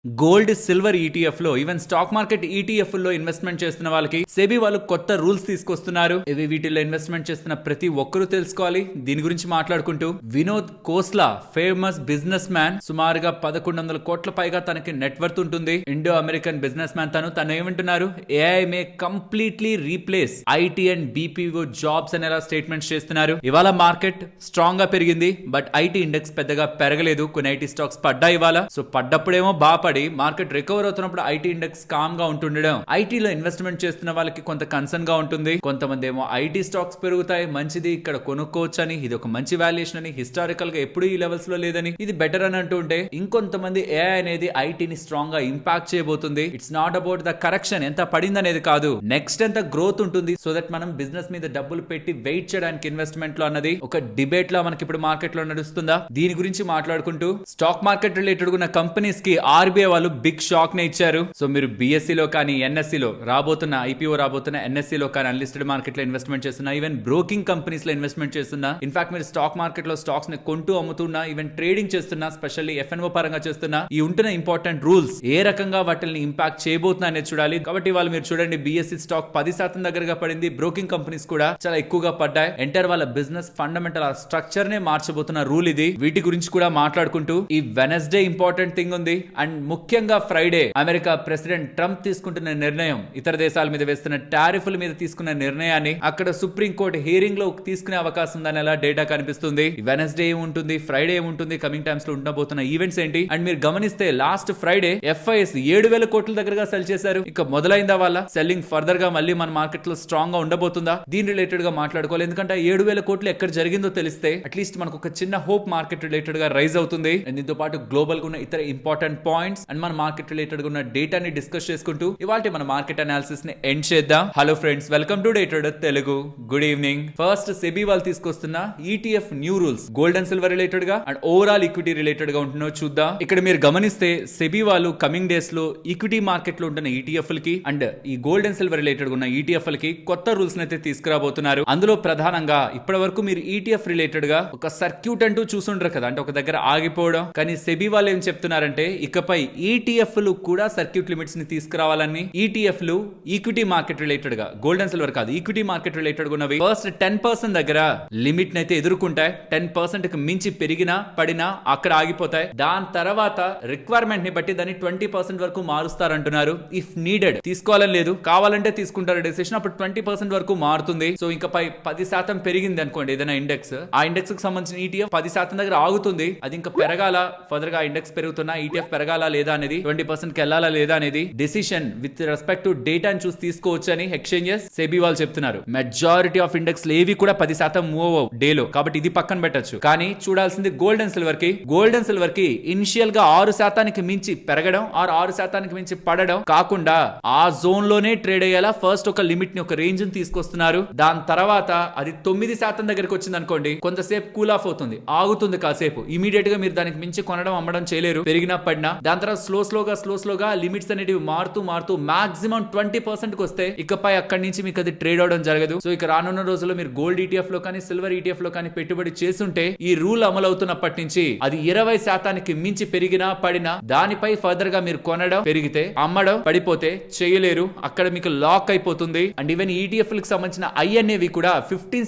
Gold silver ETF లో even stock market ETF లో investment చేస్తున్న వాళ్ళకి సెబీ వాళ్ళు కొత్త రూల్స్ తీసుకొస్తున్నారు. ఇవి వీటిలో ఇన్వెస్ట్మెంట్ చేస్తున్న ప్రతి ఒక్కరూ తెలుసుకోవాలి. దీని గురించి మాట్లాడుకుంటూ Vinod Khosla famous business man, సుమారుగా 1100 కోట్ల పైగా తనకి నెట్వర్త్ ఉంటుంది. ఇండో అమెరికన్ బిజినెస్ మ్యాన్ తను ఏమంటున్నారు, AI may completely replace IT and BPO jobs అనేలా స్టేట్మెంట్స్ చేస్తున్నారు. ఇవాళ మార్కెట్ స్ట్రాంగ్ గా పెరిగింది, బట్ ఐటీ ఇండెక్స్ పెద్దగా పెరగలేదు. కొన్ని ఐటీ స్టాక్స్ పడ్డాయి ఇవాళ. సో పడ్డప్పుడేమో బాగా మార్కెట్ రికవర్ అవుతున్నప్పుడు ఐటీ ఇండెక్స్ కామ్ గా ఉంటుండడం ఐటీలో ఇన్వెస్ట్మెంట్ చేస్తున్న వాళ్ళకి కొంత కన్సర్న్ గా ఉంటుంది. కొంతమంది ఏమో ఐటీ స్టాక్స్ పెరుగుతాయి, మంచిది, ఇక్కడ కొనుక్కోవచ్చు అని, ఇది ఒక మంచి వాల్యుయేషన్ అని, హిస్టారికల్ గా ఎప్పుడు ఈ లెవెల్స్ లో లేదని, ఇది బెటర్ అని అంటుంటే, ఇంకొంతమంది ఏఐ అనేది ఐటీని స్ట్రాంగ్ గా ఇంపాక్ట్ చేయబోతుంది. It's not about the correction, ఎంత పడింది అనేది కాదు, నెక్స్ట్ ఎంత గ్రోత్ ఉంటుంది, సో దట్ మనం బిజినెస్ మీద డబ్బులు పెట్టి వెయిట్ చేయడానికి ఇన్వెస్ట్మెంట్ లో అన్నది ఒక డిబేట్ లా మనకి ఇప్పుడు మార్కెట్ లో నడుస్తుందా. దీని గురించి మాట్లాడుకుంటూ స్టాక్ మార్కెట్ రిలేటెడ్ ఉన్న కంపెనీస్ కి ఆర్బీఐ వాళ్ళు బిగ్ షాక్ నే ఇచ్చారు. సో మీరు బిఎస్సి లో కానీ ఎన్ఎస్సి లో రాబోతున్న ఐపీఓ రాబోతున్న ఎన్ఎస్సి లో కానీ అన్లిస్టెడ్ మార్కెట్ లో ఇన్వెస్ట్మెంట్ చేస్తున్నా, ఈవెన్ బ్రోకింగ్ కంపెనీస్ లో ఇన్వెస్ట్మెంట్ చేస్తున్నా, ఇన్ఫాక్ట్ మీరు స్టాక్ మార్కెట్ లో స్టాక్స్ ని కొంటూ అమ్ముతున్నా, ఈవెన్ ట్రేడింగ్ చేస్తున్నా, స్పెషల్లీ ఎఫ్ఎన్ఓ పరంగా చేస్తున్నా, ఈ ఉంటున్న ఇంపార్టెంట్ రూల్స్ ఏ రకంగా వాటిని ఇంపాక్ట్ చేయబోతున్నా అనేది చూడాలి. కాబట్టి వాళ్ళు మీరు చూడండి, బిఎస్సి స్టాక్ 10% దగ్గరగా పడింది. బ్రోకింగ్ కంపెనీస్ కూడా చాలా ఎక్కువగా పడ్డాయి. ఎంటర్ వాళ్ళ బిజినెస్ ఫండమెంటల్ స్ట్రక్చర్ నే మార్చబోతున్న రూల్ ఇది. వీటి గురించి కూడా మాట్లాడుకుంటూ ఈ వెనస్డే ఇంపార్టెంట్ థింగ్ ఉంది. అండ్ ముఖ్యంగా ఫ్రైడే అమెరికా ప్రెసిడెంట్ ట్రంప్ తీసుకుంటున్న నిర్ణయం, ఇతర దేశాల మీద వేస్తున్న టారిఫ్ల మీద తీసుకున్న నిర్ణయాన్ని అక్కడ సుప్రీంకోర్టు హియరింగ్ లో తీసుకునే అవకాశం ఉందని ఎలా డేటా కనిపిస్తుంది. వెనస్డే ఏముంటుంది, ఫ్రైడే ఏముంటుంది, కమింగ్ టైమ్స్ లో ఉండబోతున్న ఈవెంట్స్ ఏంటి. అండ్ మీరు గమనిస్తే లాస్ట్ ఫ్రైడే ఎఫ్ఐఎస్ 7,000 కోట్ల దగ్గరగా సెల్ చేశారు. ఇక మొదలైందా వాళ్ళ సెల్లింగ్ ఫర్దర్ గా మళ్ళీ మన మార్కెట్ లో స్ట్రాంగ్ గా ఉండబోతుందా, దీని రిలేటెడ్ గా మాట్లాడుకోవాలి. ఎందుకంటే 7,000 కోట్లు ఎక్కడ జరిగిందో తెలిస్తే అట్లీస్ట్ మనకు ఒక చిన్న హోప్ మార్కెట్ రిలేటెడ్ గా రైజ్ అవుతుంది. దీంతో పాటు గ్లోబల్ గా ఉన్న ఇతర ఇంపార్టెంట్ పాయింట్స్ అండ్ మన మార్కెట్ రిలేటెడ్ గా ఉన్న డేటాని డిస్కస్ చేసుకుంటూ ఇవాళ మన మార్కెట్ అనాలిసిస్ ని ఎండ్ చేద్దాం. Hello friends, welcome to day trader Telugu. Good evening. First SEBI వాళ్ళు తీసుకొస్తున్న ETF new rules gold and silver related గా అండ్ ఓవరాల్ ఈక్విటీ రిలేటెడ్ గా ఉంటున్నో చూద్దాం. ఇక్కడ మీరు గమనిస్తే సెబీ వాళ్ళు కమింగ్ డేస్ లో ఈక్విటీ మార్కెట్ లో ఉంటున్న ఈటీఎఫ్ లకి అండ్ ఈ గోల్డ్ అండ్ సిల్వర్ రిలేటెడ్ ఉన్న ఈటీఎఫ్ లకి కొత్త రూల్స్ అయితే తీసుకురాబోతున్నారు. అందులో ప్రధానంగా ఇప్పటి వరకు మీరు ఈటీఎఫ్ రిలేటెడ్ గా ఒక సర్క్యూట్ అంటూ చూసుంటారు కదా, అంటే ఒక దగ్గర ఆగిపోవడం. కానీ సెబీ వాళ్ళు ఏం చెప్తున్నారంటే ఇకపై ఈటీఎఫ్ లు కూడా సర్క్యూట్ లిమిట్స్ ని తీసుకురావాలని, ఈటీఎఫ్ లు ఈక్విటీ మార్కెట్ రిలేటెడ్ గా గోల్డ్ అండ్ సిల్వర్ కాదు, ఈక్విటీ మార్కెట్ రిలేటెడ్ గా ఉన్నవి ఫస్ట్ 10% దగ్గర లిమిట్ నైతే ఎదుర్కొంటాయి. 10% కి మించి పెరిగినా పడినా అక్కడ ఆగిపోతాయి. దాని తర్వాత రిక్వైర్మెంట్ ని బట్టి దాన్ని 20% వరకు మారుస్తారంటున్నారు. ఇఫ్ నీడెడ్ తీసుకోవాలని లేదు, కావాలంటే తీసుకుంటారు డెసిషన్, అప్పుడు 20% వరకు మారుతుంది. సో ఇంకపై 10% పెరిగింది అనుకోండి ఏదైనా ఇండెక్స్, ఆ ఇండెక్స్ కి సంబంధించిన ఈటీఎఫ్ 10% దగ్గర ఆగుతుంది. అది ఇంకా పెరగాల, ఫర్దర్ గా ఇండెక్స్ పెరుగుతున్నా ఈటీఎఫ్ పెరగాల లేదా అనేది, 20% కి వెళ్ళాలా లేదా అనేది decision with respect to data చూసి తీసుకోవచ్చు అని ఎక్స్చేంజెస్ సెబీ వాళ్ళు చెప్తున్నారు. మెజారిటీ ఆఫ్ ఇండెక్స్ ఏవి కూడా 10% మూవ్ అవ్వవు డేలో, కాబట్టి ఇది పక్కన పెట్టచ్చు. కానీ చూడాల్సింది గోల్డ్ అండ్ సిల్వర్ కి. గోల్డ్ అండ్ సిల్వర్ కి ఇనిషియల్ గా 6% మించి పెరగడం ఆర్ 6% మించి పడడం కాకుండా ఆ జోన్ లోనే ట్రేడ్ అయ్యేలా ఫస్ట్ ఒక లిమిట్ ని, ఒక రేంజ్ ని తీసుకొస్తున్నారు. దాని తర్వాత అది 9% దగ్గరికి వచ్చింది అనుకోండి, కొంతసేపు కూల్ ఆఫ్ అవుతుంది, ఆగుతుంది కాసేపు. ఇమీడియట్ గా మీరు దానికి మించి కొనడం అమ్మడం చేయలేరు, పెరిగినా పడినా. దాని తర్వాత స్లోగా లిమిట్స్ అనేటివి మారుతూ మాక్సిమం 20% కి వస్తే ఇకపై అక్కడి నుంచి మీకు అది ట్రేడ్ అవడం జరగదు. సో ఇక రానున్న రోజుల్లో మీరు గోల్డ్ ఈటీఎఫ్ లో కానీ సిల్వర్ ఈటీఎఫ్ లో కానీ పెట్టుబడి చేస్తుంటే ఈ రూల్ అమలు అవుతున్నప్పటి నుంచి అది 20% మించి పెరిగినా పడినా దానిపై ఫర్దర్ గా మీరు కొనడం పెరిగితే, అమ్మడం పడిపోతే చేయలేరు, అక్కడ మీకు లాక్ అయిపోతుంది. అండ్ ఈవెన్ ఈటీఎఫ్ లకు సంబంధించిన ఐ అనేవి కూడా 15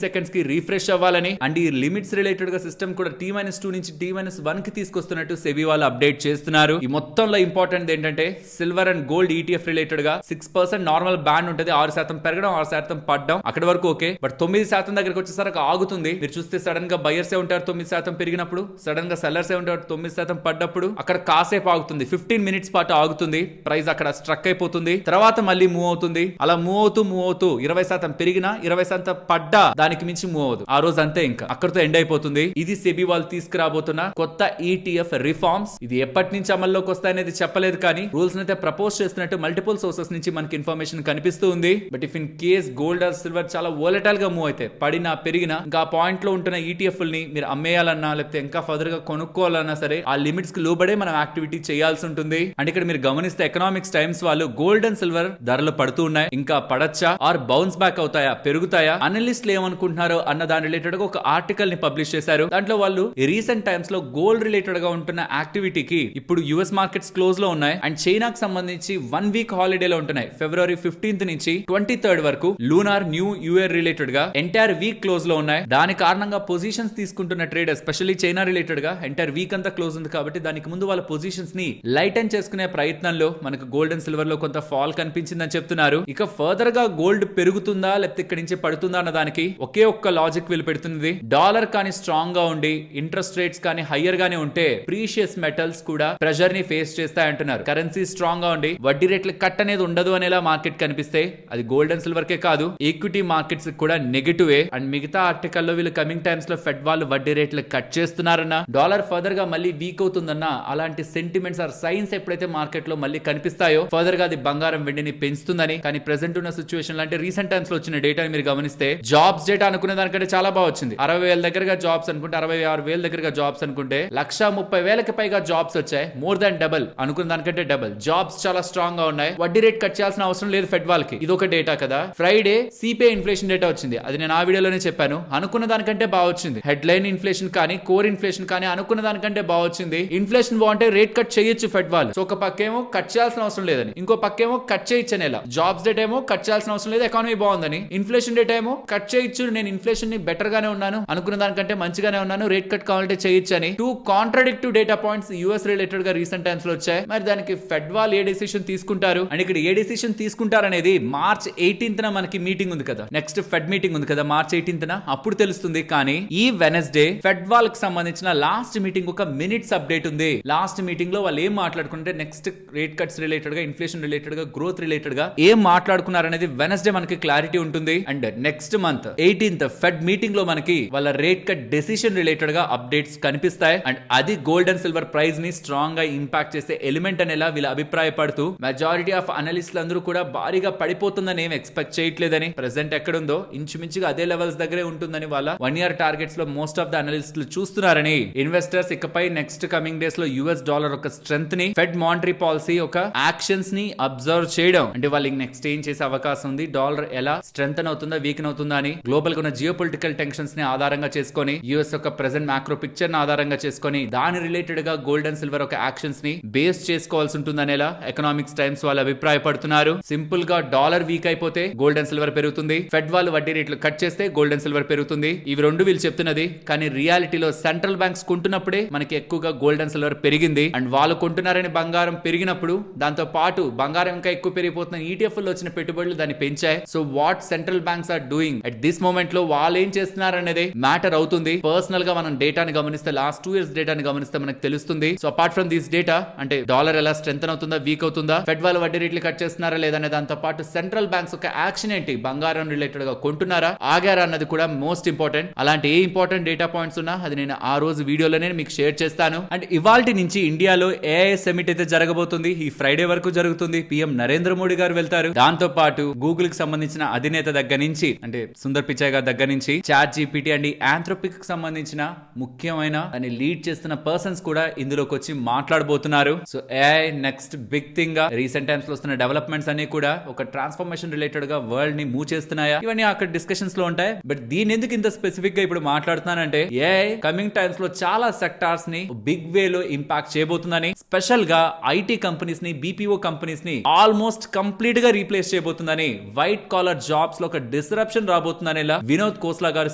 సెకండ్స్ కి రిఫ్రెష్ అవ్వాలని అండ్ ఈ లిమిట్స్ రిలేటెడ్ గా సిస్టమ్ కూడా T-2 నుంచి T-1 కి తీసుకొస్తున్నట్టు సెబీ వాళ్ళు అప్డేట్ చేస్తున్నారు. ఈ మొత్తంలో ఇంపార్టెంట్ ఏంటంటే silver and gold ETF related గా 6% నార్మల్ బ్యాండ్ ఉంటుంది, 6% పెరగడం 6% పడడం అక్కడ వరకు ఓకే. బట్ 9% దగ్గరకు వచ్చేసరికి ఆగుతుంది. మీరు చూస్తే సడన్ గా బయర్స్ ఏ ఉంటారు 9% పెరిగినప్పుడు, సడన్ గా సెల్లర్స్ ఏ ఉంటారు 9% పడ్డప్పుడు, అక్కడ కాసేపు ఆగుతుంది, 15 మినిట్స్ పాటు ఆగుతుంది, ప్రైస్ అక్కడ స్ట్రక్ అయిపోతుంది, తర్వాత మళ్ళీ మూవ్ అవుతుంది. అలా మూవ్ అవుతూ 20% పెరిగినా 20% పడ్డా దానికి మించి మూవ్ అవ్వదు, ఆ రోజు అంతే, ఇంకా అక్కడతో ఎండ్ అయిపోతుంది. ఇది సెబీ వాళ్ళు తీసుకురాబోతున్న కొత్త ఈటీఎఫ్ రిఫార్మ్స్. ఇది ఎప్పటి నుంచి అమల్లోకి వస్తాయనేది చెప్పలేదు, కానీ రూల్స్ అయితే ప్రపోజ్ చేస్తున్నట్టు మల్టిపుల్ సోర్సెస్ నుంచి మనకి ఇన్ఫర్మేషన్ కనిపిస్తూ ఉంది. But if in case gold or silver చాలా వోలటైల్ గా మూవ్ అయితే, పడినా పెరిగినా, ఇంకా ఆ పాయింట్ లో ఉంటున్న ఈటీఎఫ్ ని మీరు అమ్మేయాలన్నా లేకపోతే ఇంకా ఫర్దర్ గా కొనుక్కోవాలన్నా సరే ఆ లిమిట్స్ కి లోబడే మనం యాక్టివిటీ చేయాల్సి ఉంటుంది. అండ్ ఇక్కడ మీరు గమనిస్తే ఎకనామిక్స్ టైమ్స్ వాళ్ళు గోల్డ్ అండ్ సిల్వర్ ధరలు పడుతూ ఉన్నాయి, ఇంకా పడచ్చా ఆర్ బౌన్స్ బ్యాక్ అవుతాయా, పెరుగుతాయా, అనలిస్టులు ఏమనుకుంటున్నారో అన్న దాని రిలేటెడ్ గా ఒక ఆర్టికల్ ని పబ్లిష్ చేశారు. దాంట్లో వాళ్ళు రీసెంట్ టైమ్స్ లో గోల్డ్ రిలేటెడ్ గా ఉంటున్న యాక్టివిటీకి ఇప్పుడు యుఎస్ మార్కెట్స్ క్లోజ్ లో ఉన్నాయి అండ్ చైనాకి సంబంధించి 1 వీక్ హాలిడేలో ఉంటున్నాయి. ఫిబ్రవరి 15th నుంచి 23rd వరకు లూనార్ న్యూ ఇయర్ రిలేటెడ్ గా ఎంటైర్ వీక్ క్లోజ్ లో ఉన్నాయి. దాని కారణంగా పొజిషన్స్ తీసుకుంటున్న ట్రేడర్స్ ఎస్పెషల్లీ చైనా రిలేటెడ్ గా ఎంటైర్ వీక్ అంతా క్లోజ్ ఉంది కాబట్టి దానికి ముందు వాళ్ళ పొజిషన్స్ ని లైటన్ చేసుకునే ప్రయత్నంలో మనకు గోల్డ్ అండ్ సిల్వర్ లో కొంత ఫాల్ కనిపించిందని చెప్తున్నారు. ఇక ఫర్దర్ గా గోల్డ్ పెరుగుతుందా లేకపోతే ఇక్కడి నుంచి పడుతుందా అన్న దానికి ఒకే ఒక్క లాజిక్ వీళ్ళు పెడుతుంది. డాలర్ కానీ స్ట్రాంగ్ గా ఉండి ఇంట్రెస్ట్ రేట్స్ కానీ హయ్యర్ గానే ఉంటే ప్రీషియస్ మెటల్స్ కూడా ప్రెషర్ ని ఫేస్ చేస్తాయంటున్నారు. కరెన్సీ స్ట్రాంగ్ గా ఉండి వడ్డీ రేట్ల కట్ అనేది ఉండదు అనేలా మార్కెట్ కనిపిస్తే అది గోల్డ్ అండ్ సిల్వర్ కే కాదు ఈక్విటీ మార్కెట్స్ కూడా నెగటివ్. అండ్ మిగతా ఆర్టికల్ లో వీళ్ళు కమింగ్ టైమ్స్ లో ఫెడ్ వాళ్ళు వడ్డీ రేట్లు కట్ చేస్తున్నారన్నా డాలర్ ఫర్దర్ గా మళ్ళీ వీక్ అవుతుందన్నా అలాంటి సెంటిమెంట్స్ ఆర్ సైన్స్ ఎప్పుడైతే మార్కెట్ లో మళ్ళీ కనిపిస్తాయో ఫర్దర్ గా అది బంగారం వెండిని పెంచుతుందని. కానీ ప్రెసెంట్ ఉన్న సిచ్యువేషన్ అంటే రీసెంట్ టైమ్స్ లో వచ్చిన డేటా మీరు గమనిస్తే జాబ్స్ డేటా అనుకునే దానికంటే చాలా బాగా వచ్చింది. 60,000 దగ్గరగా జాబ్స్ అనుకుంటే 66,000 దగ్గరగా జాబ్స్ అనుకుంటే 130,000కి పైగా జాబ్స్ వచ్చాయి. మోర్ దాన్ డబుల్ అనుకున్న దానికంటే డబుల్ జాబ్స్ చాలా స్ట్రాంగ్ గా ఉన్నాయి. వడ్డీ రేట్ కట్ చేయాల్సిన అవసరం లేదు ఫెడ్ వాళ్ళకి. ఇది ఒక డేటా కదా. ఫ్రైడే సిపిఐ ఇన్ఫ్లేషన్ డేటా వచ్చింది. అది నేను ఆ వీడియోలోనే చెప్పాను. అనుకున్న దానికంటే బాగా వచ్చింది. హెడ్లైన్ ఇన్ఫ్లేషన్ కానీ కోర్ ఇన్ఫ్లేషన్ కానీ అనుకున్న దానికంటే బాగా వచ్చింది. ఇన్ఫ్లేషన్ బాగుంటే రేట్ కట్ చేయొచ్చు ఫెడ్ వాళ్ళు. సో ఒక పక్కేమో కట్ చేయాల్సిన అవసరం లేదని, ఇంకో పక్కేమో కట్ చేయొచ్చు అనేలా. జాబ్స్ డేటా ఏమో కట్ చేయాల్సిన అవసరం లేదు, ఎకానమీ బాగుందని. ఇన్ఫ్లేషన్ డేటా ఏమో కట్ చేయొచ్చు, నేను ఇన్ఫ్లేషన్ ని బెటర్ గానే ఉన్నాను, అనుకున్న దానికంటే మంచిగానే ఉన్నాను, రేట్ కట్ కావాలంటే చేయొచ్చు అని. Two contradictive data points US related గా రీసెంట్ టైమ్స్ లో వచ్చాయి. మరి దానికి ఫెడ్ వాళ్ళు ఏ డిసిషన్ తీసుకుంటారు అండ్ ఇక్కడ ఏ డిసిషన్ తీసుకుంటారు అనేది మార్చ్ 18th మనకి మీటింగ్ ఉంది కదా, నెక్స్ట్ ఫెడ్ మీటింగ్ ఉంది కదా మార్చ్ 18th అప్పుడు తెలుస్తుంది. కానీ ఈ వెనస్డే ఫెడ్ వాళ్ళకి సంబంధించిన లాస్ట్ మీటింగ్ ఒక మినిట్స్ అప్డేట్ ఉంది. లాస్ట్ మీటింగ్ లో వాళ్ళు ఏం మాట్లాడుకుంటే నెక్స్ట్ రేట్ కట్స్ రిలేటెడ్ గా, ఇన్ఫ్లేషన్ రిలేటెడ్ గా, గ్రోత్ రిలేటెడ్ గా ఏం మాట్లాడుకున్నారు అనేది వెనస్డే మనకి క్లారిటీ ఉంటుంది. And next month 18th fed meeting లో మనకి వాళ్ళ రేట్ కట్ డెసిషన్ రిలేటెడ్ గా అప్డేట్స్ కనిపిస్తాయి. అండ్ అది గోల్డ్ అండ్ సిల్వర్ ప్రైస్ ని స్ట్రాంగ్ గా ఇంపాక్ట్ చేసే ఎలిమెంట్ అనేలా వీళ్ళు అభిప్రాయపడుతూ మెజారిటీ ఆఫ్ అనలిస్టులు అందరూ కూడా భారీగా పడిపోతుందని ఏం ఎక్స్పెక్ట్ చేయట్లేదని, ప్రెసెంట్ ఎక్కడుందో ఇంచుమించుగా అదే లెవెల్స్ దగ్గరే ఉంటుందని వాళ్ళ 1 year టార్గెట్స్ లో మోస్ట్ ఆఫ్ ద అనలిస్టులు చూస్తున్నారని. ఇన్వెస్టర్స్ ఇకపై నెక్స్ట్ కమింగ్ డేస్ లో యుఎస్ డాలర్ ఒక స్ట్రెంత్ ని, ఫెడ్ మానిటరీ పాలసీ ఒక యాక్షన్స్ ని అబ్జర్వ్ చేయడం, అంటే వాళ్ళకి నెక్స్ట్ ఏం చేసే అవకాశం ఉంది, డాలర్ ఎలా స్ట్రెంథన్ అవుతుందా వీకెన్ అవుతుందా అని గ్లోబల్ గా ఉన్న జియో పొలిటికల్ టెన్షన్స్ ని ఆధారంగా చేసుకొని, యుఎస్ యొక్క ప్రెసెంట్ మ్యాక్రో పిక్చర్ ని ఆధారంగా చేసుకొని దాని రిలేటెడ్ గా గోల్డ్ అండ్ సిల్వర్ ఒక యాక్షన్స్ ని బేస్ చేసుకోవాల్సి ఉంటుందనేలా ఎకనామిక్స్ టైమ్స్ వాళ్ళు అభిప్రాయపడుతున్నారు. సింపుల్ గా డాలర్ వీక్ అయిపోతే గోల్డ్ అండ్ సిల్వర్ పెరుగుతుంది, ఫెడ్ వాళ్ళు వడ్డీ రేట్లు కట్ చేస్తే గోల్డ్ అండ్ సిల్వర్ పెరుగుతుంది. ఇవి రెండు వీళ్ళు చెప్తున్నది. కానీ రియాలిటీలో సెంట్రల్ బ్యాంక్స్ కొంటున్నప్పుడే మనకి ఎక్కువగా గోల్డ్ అండ్ సిల్వర్ పెరిగింది. అండ్ వాళ్ళు కొంటున్నారని బంగారం పెరిగినప్పుడు దాంతో పాటు బంగారం ఇంకా ఎక్కువ పెరిగిపోతున్న ETF లో వచ్చిన పెట్టుబడులు దాన్ని పెంచాయి. So what central banks are doing at this moment లో వాళ్ళు ఏం చేస్తున్నారు అనేది మ్యాటర్ అవుతుంది. పర్సనల్ గా మనం డేటాని గమనిస్తే, లాస్ట్ 2 years డేటాని గమనిస్తే మనకు తెలుస్తుంది. So apart from this data అంటే డాలర్ ఎలా స్ట్రెంథన్ అవుతుందా వీక్ అవుతుందా, ఫెడ్ వాళ్ళు వడ్డీ రేట్లు కట్ చేస్తున్నారా లేదనే దాంతో పాటు సెంట్రల్ బ్యాంక్స్ ఒక యాక్షన్ ఏంటి, బంగారం రిలేటెడ్ గా కొంటున్నారా ఆగారా అన్నది కూడా మోస్ట్ ఇంపార్టెంట్. అలాంటి ఏ ఇంపార్టెంట్ డేటా పాయింట్స్ ఉన్నా అది నేను ఆ రోజు వీడియోలోనే మీకు షేర్ చేస్తాను. అండ్ ఇవాల్టి నుంచి ఇండియాలో AI సమిట్ అయితే జరగబోతుంది. ఈ ఫ్రైడే వరకు జరుగుతుంది. PM నరేంద్ర మోడీ గారు వెళ్తారు. దాంతో పాటు గూగుల్ కి సంబంధించిన అధినేత దగ్గర నుంచి, అంటే సుందర్ పిచాయ్ గారి దగ్గర నుంచి చాట్ జీపీటీ అండ్ ఆంథ్రోపిక్ కి సంబంధించిన ముఖ్యమైన అని లీడ్ చేస్తున్న పర్సన్స్ కూడా ఇందులోకి వచ్చి మాట్లాడబోతున్నారు. So AI next big thing గా రీసెంట్ టైమ్స్ లో వస్తున్న డెవలప్మెంట్స్ అన్ని కూడా ఒక ట్రాన్స్ఫర్మేషన్ రిలేటెడ్ గా వరల్డ్ ని మూవ్ చేస్తున్నాయా, ఇవన్నీ అక్కడ డిస్కషన్స్ లో ఉంటాయి. బట్ దీని ఎందుకు ఇంత స్పెసిఫిక్ గా ఇప్పుడు మాట్లాడుతున్నానంటే AI కమింగ్ టైమ్స్ లో చాలా సెక్టార్స్ ని బిగ్ వే లో ఇంపాక్ట్ చేయబోతుందని, స్పెషల్ గా ఐటీ కంపెనీస్ ని, BPO కంపెనీస్ ని ఆల్మోస్ట్ కంప్లీట్ గా రీప్లేస్ చేయబోతుందని, వైట్ కాలర్ జాబ్స్ లో ఒక డిస్రప్షన్ రాబోతుందని వినోద్ కోస్లా గారి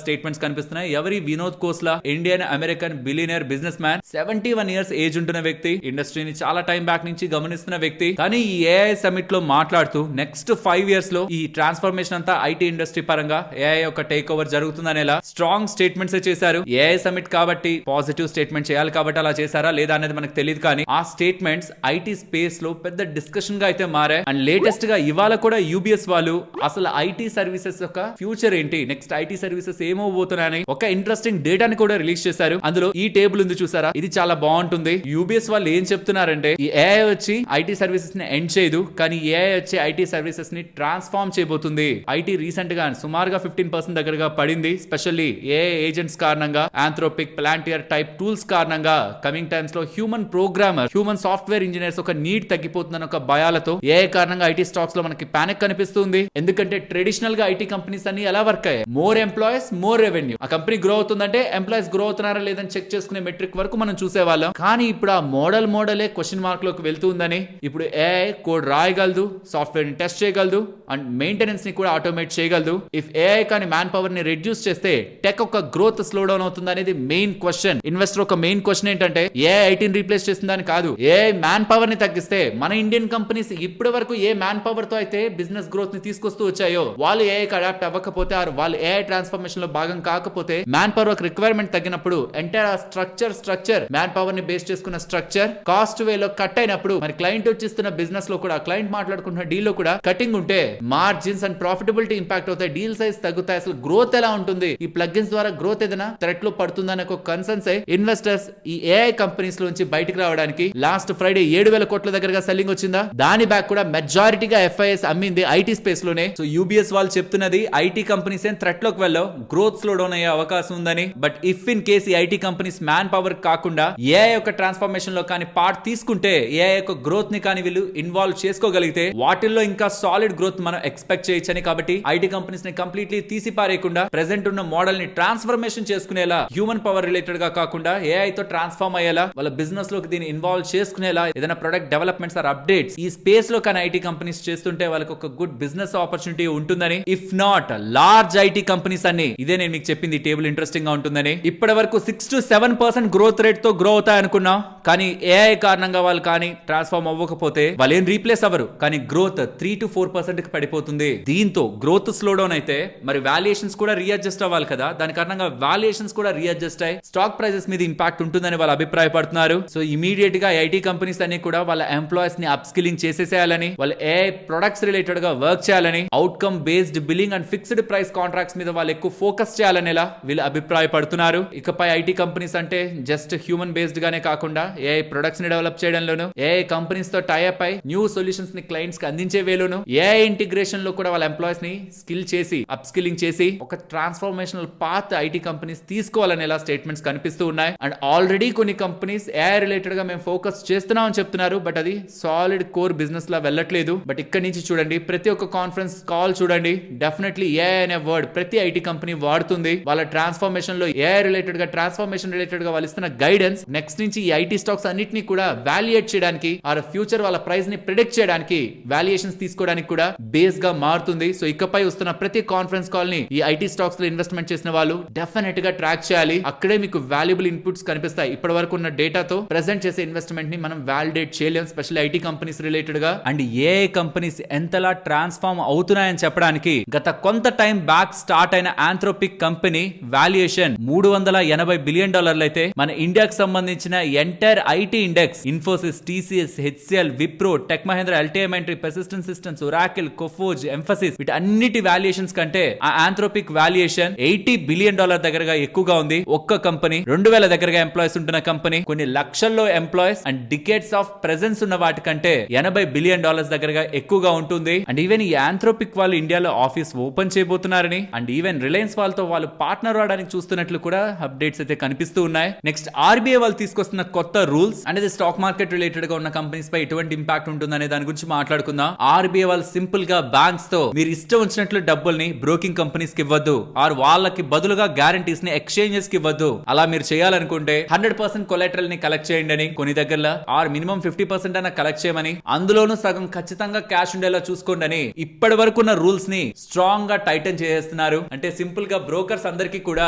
స్టేట్మెంట్స్ కనిపిస్తున్నాయి. ఎవరి Vinod Khosla? Indian American billionaire business man, 71 years age ఉంటున్న వ్యక్తి, ఇండస్ట్రీని చాలా టైం బ్యాక్ నుంచి గమనిస్తున్న వ్యక్తి. కానీ ఈ AI సమిట్ లో మాట్లాడుతూ నెక్స్ట్ 5 years లో ఈ ట్రాన్స్ఫర్మేషన్ అంతా ఐటీ ఇండస్ట్రీ పరంగా AI ఒక టేక్ ఓవర్ జరుగుతుందనేలా స్ట్రాంగ్ స్టేట్మెంట్స్ చేశారు. AI సమిట్ కాబట్టి పాజిటివ్ స్టేట్మెంట్ చేయాలి కాబట్టి అలా చేశారా లేదా అనేది మనకు తెలియదు. కానీ ఆ స్టేట్మెంట్స్ ఐటీ స్పేస్ లో పెద్ద డిస్కషన్ గా అయితే మారాయి. అండ్ లేటెస్ట్ గా ఇవాళ కూడా UBS వాళ్ళు అసలు ఐటీ సర్వీసెస్ యొక్క ఫ్యూచర్ ఏంటి, నెక్స్ట్ ఐటీ సర్వీసెస్ ఏమవుతున్నాయని ఒక ఇంట్రెస్టింగ్ డేటాని కూడా రిలీజ్ చేశారు. అందులో ఈ టేబుల్ ఉంది చూసారా, ఇది చాలా బాగుంటుంది. UBS వాళ్ళు ఏం చెప్తున్నారంటే ఈ AI వచ్చి ఐటీ సర్వీసెస్ ని ఎండ్ చేయదు, కానీ AI వచ్చి ఐటీ సర్వీసెస్ ని ట్రాన్స్ఫార్మ్ చేయబోతుంది. ఐటీ రీసెంట్ గా సుమారుగా 15% దగ్గరగా పడింది. స్పెషల్లీ AI ఏజెంట్స్ కారణంగా, ఆంథ్రోపిక్, ప్లాంటియర్ టైప్ టూల్స్ కారణంగా కమింగ్ టైమ్స్ లో human programmer, human software engineers ఒక నీడ్ తగ్గిపోతుందని ఒక భయాలతో AI కారణంగా ఐటీ స్టాక్స్ లో మనకి పానిక్ కనిపిస్తుంది. ఎందుకంటే ట్రెడిషనల్ గా ఐటీ కంపెనీస్ అన్ని ఎలా వర్క్ అయ్యాయి, మోర్ ఎంప్లాయీస్ మోర్ రెవెన్యూ. ఆ కంపెనీ గ్రో అవుతుందంటే ఎంప్లాయీస్ గ్రో అవుతున్నారా లేదని చెక్ చేసుకునే మెట్రిక్ వరకు మనం చూసేవాళ్ళం. కానీ ఇప్పుడు ఇప్పుడు ఆ మోడలే క్వశ్చన్ మార్క్ లోకి వెళ్తుందని. ఇప్పుడు ఏఐ కోడ్ రాయగలదు, సాఫ్ట్వేర్ ని టెస్ట్ చేయగలదు అండ్ మెయింటెనెన్స్ ని కూడా ఆటోమేట్ చేయగలదు. ఇఫ్ ఏఐ కానీ మ్యాన్ పవర్ ని రెడ్యూస్ చేస్తే టెక్ ఒక గ్రోత్ స్లో డౌన్ అవుతుంది అనేది మెయిన్ క్వశ్చన్. ఇన్వెస్టర్ ఒక మెయిన్ క్వశ్చన్ ఏంటంటే ఏఐ ఐటీని రీప్లేస్ చేస్తుందని కాదు, ఏఐ మ్యాన్ పవర్ ని తగ్గిస్తే మన ఇండియన్ కంపెనీస్ ఇప్పటి వరకు ఏ మ్యాన్ పవర్ తో అయితే బిజినెస్ గ్రోత్ ని తీసుకొస్తూ వచ్చాయో వాళ్ళు ఏఐకి అడాప్ట్ అవ్వకపోతే, వాళ్ళు ఏఐ ట్రాన్స్ఫర్మేషన్ లో భాగం కాకపోతే, మ్యాన్ పవర్ ఒక రిక్వైర్మెంట్ తగ్గినప్పుడు ఎంటైర్ స్ట్రక్చర్ మ్యాన్ పవర్ ని బేస్ చేసుకున్న స్ట్రక్చర్ కాస్ట్ వేలో కట్ అయినప్పుడు మరి క్లయింట్ వచ్చిస్తున్న బిజినెస్ లో కూడా, క్లయింట్ మాట్లాడుకుంటున్న డీల్ లో కూడా కటింగ్ ఉంటే మార్జిన్స్ అండ్ ప్రాఫిటబిలిటీ ఇంపాక్ట్ అవుతాయి, డీల్ సైజ్ తగ్గుతాయి. అసలు గ్రోత్ ఎలా ఉంటుంది, ఈ ప్లగ్ఇన్స్ ద్వారా గ్రోత్ ఏదైనా థ్రెట్ లో పడుతుందని ఒక కన్సర్న్స్ ఇన్వెస్టర్స్ ఈ ఏఐ కంపెనీస్ లోంచి బయటకు రావడానికి లాస్ట్ ఫ్రైడే 7,000 కోట్ల దగ్గరగా సెల్లింగ్ వచ్చిందా. దాని బ్యాక్ కూడా మెజారిటీగా ఎఫ్ఐఎస్ అమ్మింది ఐటీ స్పేస్ లోనే. సో యూబీఎస్ వాళ్ళు చెప్తున్నది ఐటీ కంపెనీస్ ఏం థ్రెట్ లోకి వెళ్ళవు, గ్రోత్ స్లో డౌన్ అయ్యే అవకాశం ఉందని. బట్ ఇఫ్ ఇన్ కేస్ ఈ ఐటీ కంపెనీస్ మ్యాన్ పవర్ కాకుండా ఏఐ యొక్క ట్రాన్స్ఫర్మేషన్ లో కానీ పార్ట్ తీసుకుంటే, ఏఐ యొక్క గ్రోత్ ని కానీ వీళ్ళు ఇన్వాల్వ్ చేసుకోగలిగితే వాటిల్లో ఇంకా సాలిడ్ గ్రోత్ మనం ఎక్స్పెక్ట్ చేయొచ్చని. కాబట్టి ఐటీ కంపెనీస్ ని కంప్లీట్లీ తీసి పారేయకుండా ప్రెసెంట్ ఉన్న మోడల్ ని ట్రాన్స్ఫర్మేషన్ చేసుకునేలా, హ్యూమన్ పవర్ రిలేటెడ్ గా కాకుండా ఏఐ తో ట్రాన్స్ఫార్మ్ అయ్యేలా, వాళ్ళ బిజినెస్ లోకి దీన్ని ఇన్వాల్వ్ చేసుకునేలా ఏదైనా ప్రొడక్ట్ డెవలప్మెంట్స్ ఆర్ అప్డేట్స్ ఈ స్పేస్ లో కానీ ఐటీ కంపెనీస్ చేస్తుంటే వాళ్ళకి ఒక గుడ్ బిజినెస్ ఆపర్చునిటీ ఉంటుందని. If not large IT companies అన్ని, ఇదే నేను మీకు చెప్పింది టేబుల్ ఇంట్రెస్టింగ్ గా ఉంటుందని. ఇప్పటి వరకు 6 to 7% గ్రోత్ రేట్ తో గ్రో అవుతాయి అనుకున్నాం, కానీ ఏఐ కారణంగా వాళ్ళు కానీ ట్రాన్స్ఫార్మ్ అవ్వకపోతే వాళ్ళు ఏం రీప్లేస్ అవ్వరు, కానీ గ్రోత్ 3 to 4% కి పడిపోతుంది. దీంతో గ్రోత్ స్లో డౌన్ అయితే మరి వాల్యుయేషన్స్ కూడా రీఅడ్జస్ట్ అవ్వాలి కదా, దాని కారణంగా వాల్యుయేషన్స్ కూడా రీఅడ్జస్ట్ అయ్యి స్టాక్ ప్రైసెస్ మీద ఇంపాక్ట్ ఉంటుందని వాళ్ళు అభిప్రాయపడుతున్నారు. సో ఇమీడియట్ గా ఐటీ కంపెనీస్ అన్ని కూడా వాళ్ళ ఎంప్లాయీస్ ని అప్ స్కిల్లింగ్ చేసేసేయాలని, వాళ్ళ ఏఐ ప్రొడక్ట్స్ రిలేటెడ్ గా వర్క్ చేయాలని, outcome based billing and fixed price contracts మీద వాళ్ళు ఎక్కువ ఫోకస్ చేయాలనేలా వీళ్ళు అభిప్రాయపడుతున్నారు. ఇకపై ఐటీ కంపెనీస్ అంటే జస్ట్ హ్యూమన్ బేస్డ్ గానే కాకుండా ఏఐ ప్రొడక్ట్స్ ని డెవలప్ చేయడంలోను, ఏఐ కంపెనీస్ తో టైఅప్ అయి న్యూ సొల్యూషన్స్ ని క్లయింట్స్ కి అందించే వేలోను, ఏఐ ఇంటిగ్రేషన్ లో కూడా వాళ్ళ ఎంప్లాయీస్ ని స్కిల్ చేసి అప్ స్కిల్లింగ్ చేసి ఒక ట్రాన్స్ఫర్మేషనల్ పాత్ ఐటీ కంపెనీస్ తీసుకోవాలనేలా స్టేట్మెంట్స్ కనిపిస్తూ ఉన్నాయి. అండ్ ఆల్రెడీ కొన్ని కంపెనీస్ ఏఐ రిలేటెడ్ గా మేము ఫోకస్ చేస్తున్నాం అని చెప్తున్నారు, బట్ అది సాలిడ్ కోర్ బిజినెస్ లా వెళ్ళట్లేదు. బట్ ఇక్కడ నుంచి చూడండి, ప్రతి ఒక్క కాన్ఫరెన్స్ కాల్ చూడండి, డెఫినెట్లీ ఏఐ అనే వర్డ్ ప్రతి ఐటీ కంపెనీ వాడుతుంది. వాళ్ళ ట్రాన్స్ఫర్మేషన్ లో ఏఐ రిలేటెడ్ గా, ట్రాన్స్ఫర్మేషన్ రిలేటెడ్ గా వాళ్ళు ఇస్తున్న గైడెన్స్ నెక్స్ట్ నుంచి ఈ ఐటీ స్టాక్స్ అన్నిటిని కూడా వాల్యుయేట్ చేయడానికి, ఆ ఫ్యూచర్ వాళ్ళ ప్రైస్ ని ప్రిడిక్ట్ చేయడానికి, వాల్యుయేషన్స్ తీసుకోవడానికి కూడా బేస్ గా మారుతుంది. సో ఇకపై వస్తున్న ప్రతి కాన్ఫరెన్స్ కాల్ ని ఈ ఐటీ స్టాక్స్ లో ఇన్వెస్ట్మెంట్ చేసిన వాళ్ళు డెఫినెట్ గా ట్రాక్ చేయాలి. అక్కడే మీకు వాల్యుబుల్ ఇన్పుట్స్ కనిపిస్తాయి. ఇప్పటి వరకు ఉన్న డేటాతో ప్రెజెంట్ చేసే ఇన్వెస్ట్మెంట్ ని మనం వాలిడేట్ చేయలేం, స్పెషల్ ఐటీ కంపెనీస్ రిలేటెడ్ గా. అండ్ ఏఐ కంపెనీస్ ఎంతలా ట్రాన్స్ఫార్మ్ అవుతున్నాయని చెప్పడానికి గత కొంత టైం బ్యాక్ స్టార్ట్ అయిన ఆంథ్రోపిక్ కంపెనీ వాల్యుయేషన్ $380 బిలియన్ అయితే, మన ఇండియాకి సంబంధించిన entire IT index Infosys, TCS, HCL, Wipro, Tech Mahindra, LTIMindtree, Persistent Systems, Oracle, Coforge, Mphasis వీటన్నిటి వాల్యుయేషన్స్ కంటే ఆ ఆంథ్రోపిక్ వాల్యుయేషన్ $80 బిలియన్ దగ్గరగా ఎక్కువగా ఉంది. ఒక్క కంపెనీ 2,000 దగ్గరగా ఎంప్లాయీస్ ఉంటున్న కంపెనీ, కొన్ని లక్షల్లో employees and decades of presence ఉన్న వాటి కంటే $80 బిలియన్ దగ్గరగా ఎక్కువగా ఉంటుంది. అండ్ ఈవెన్ ఈ ఆంథ్రోపిక్ వాళ్ళు ఇండియాలో ఆఫీస్ ఓపెన్ చేయబోతున్నారని, అండ్ ఈవెన్ రిలయన్స్ వాళ్ళతో వాళ్ళు పార్ట్నర్ అవడానికి చూస్తున్నట్లు కూడా అప్డేట్స్ అయితే కనిపిస్తూ ఉన్నాయి. నెక్స్ట్ ఆర్బీఐ వాళ్ళు తీసుకొస్తున్న కొత్త రూల్స్ అనేది స్టాక్ మార్కెట్ రిలేటెడ్ గా ఉన్న కంపెనీస్ పై ఎటువంటి ఇంపాక్ట్ ఉంటుందనే దాని గురించి మాట్లాడుకుందాం. ఆర్బీఐ వాళ్ళు సింపుల్ గా బ్యాంక్స్ తో మీరు ఇష్టం వచ్చినట్లు డబ్బుల్ని బ్రోకింగ్ కంపెనీస్ కి ఇవ్వద్దు, ఆర్ వాళ్ళకి బదులుగా గ్యారంటీస్ ని ఎక్స్చేంజెస్ కి ఇవ్వద్దు. అలా మీరు చేయాలనుకుంటే 100% కొలెటరల్ ని కలెక్ట్ చేయండి అని, కొన్ని దగ్గరలో ఆర్ మినిమం 50% అయినా కలెక్ట్ చేయమని, అందులోనూ సగం ఖచ్చితంగా క్యాష్ ఉండేలా చూసుకోండి అని ఇప్పటి వరకు ఉన్న రూల్స్ ని స్ట్రాంగ్ గా టైటన్ చేస్తున్నారు. అంటే సింపుల్ గా బ్రోకర్స్ అందరికీ కూడా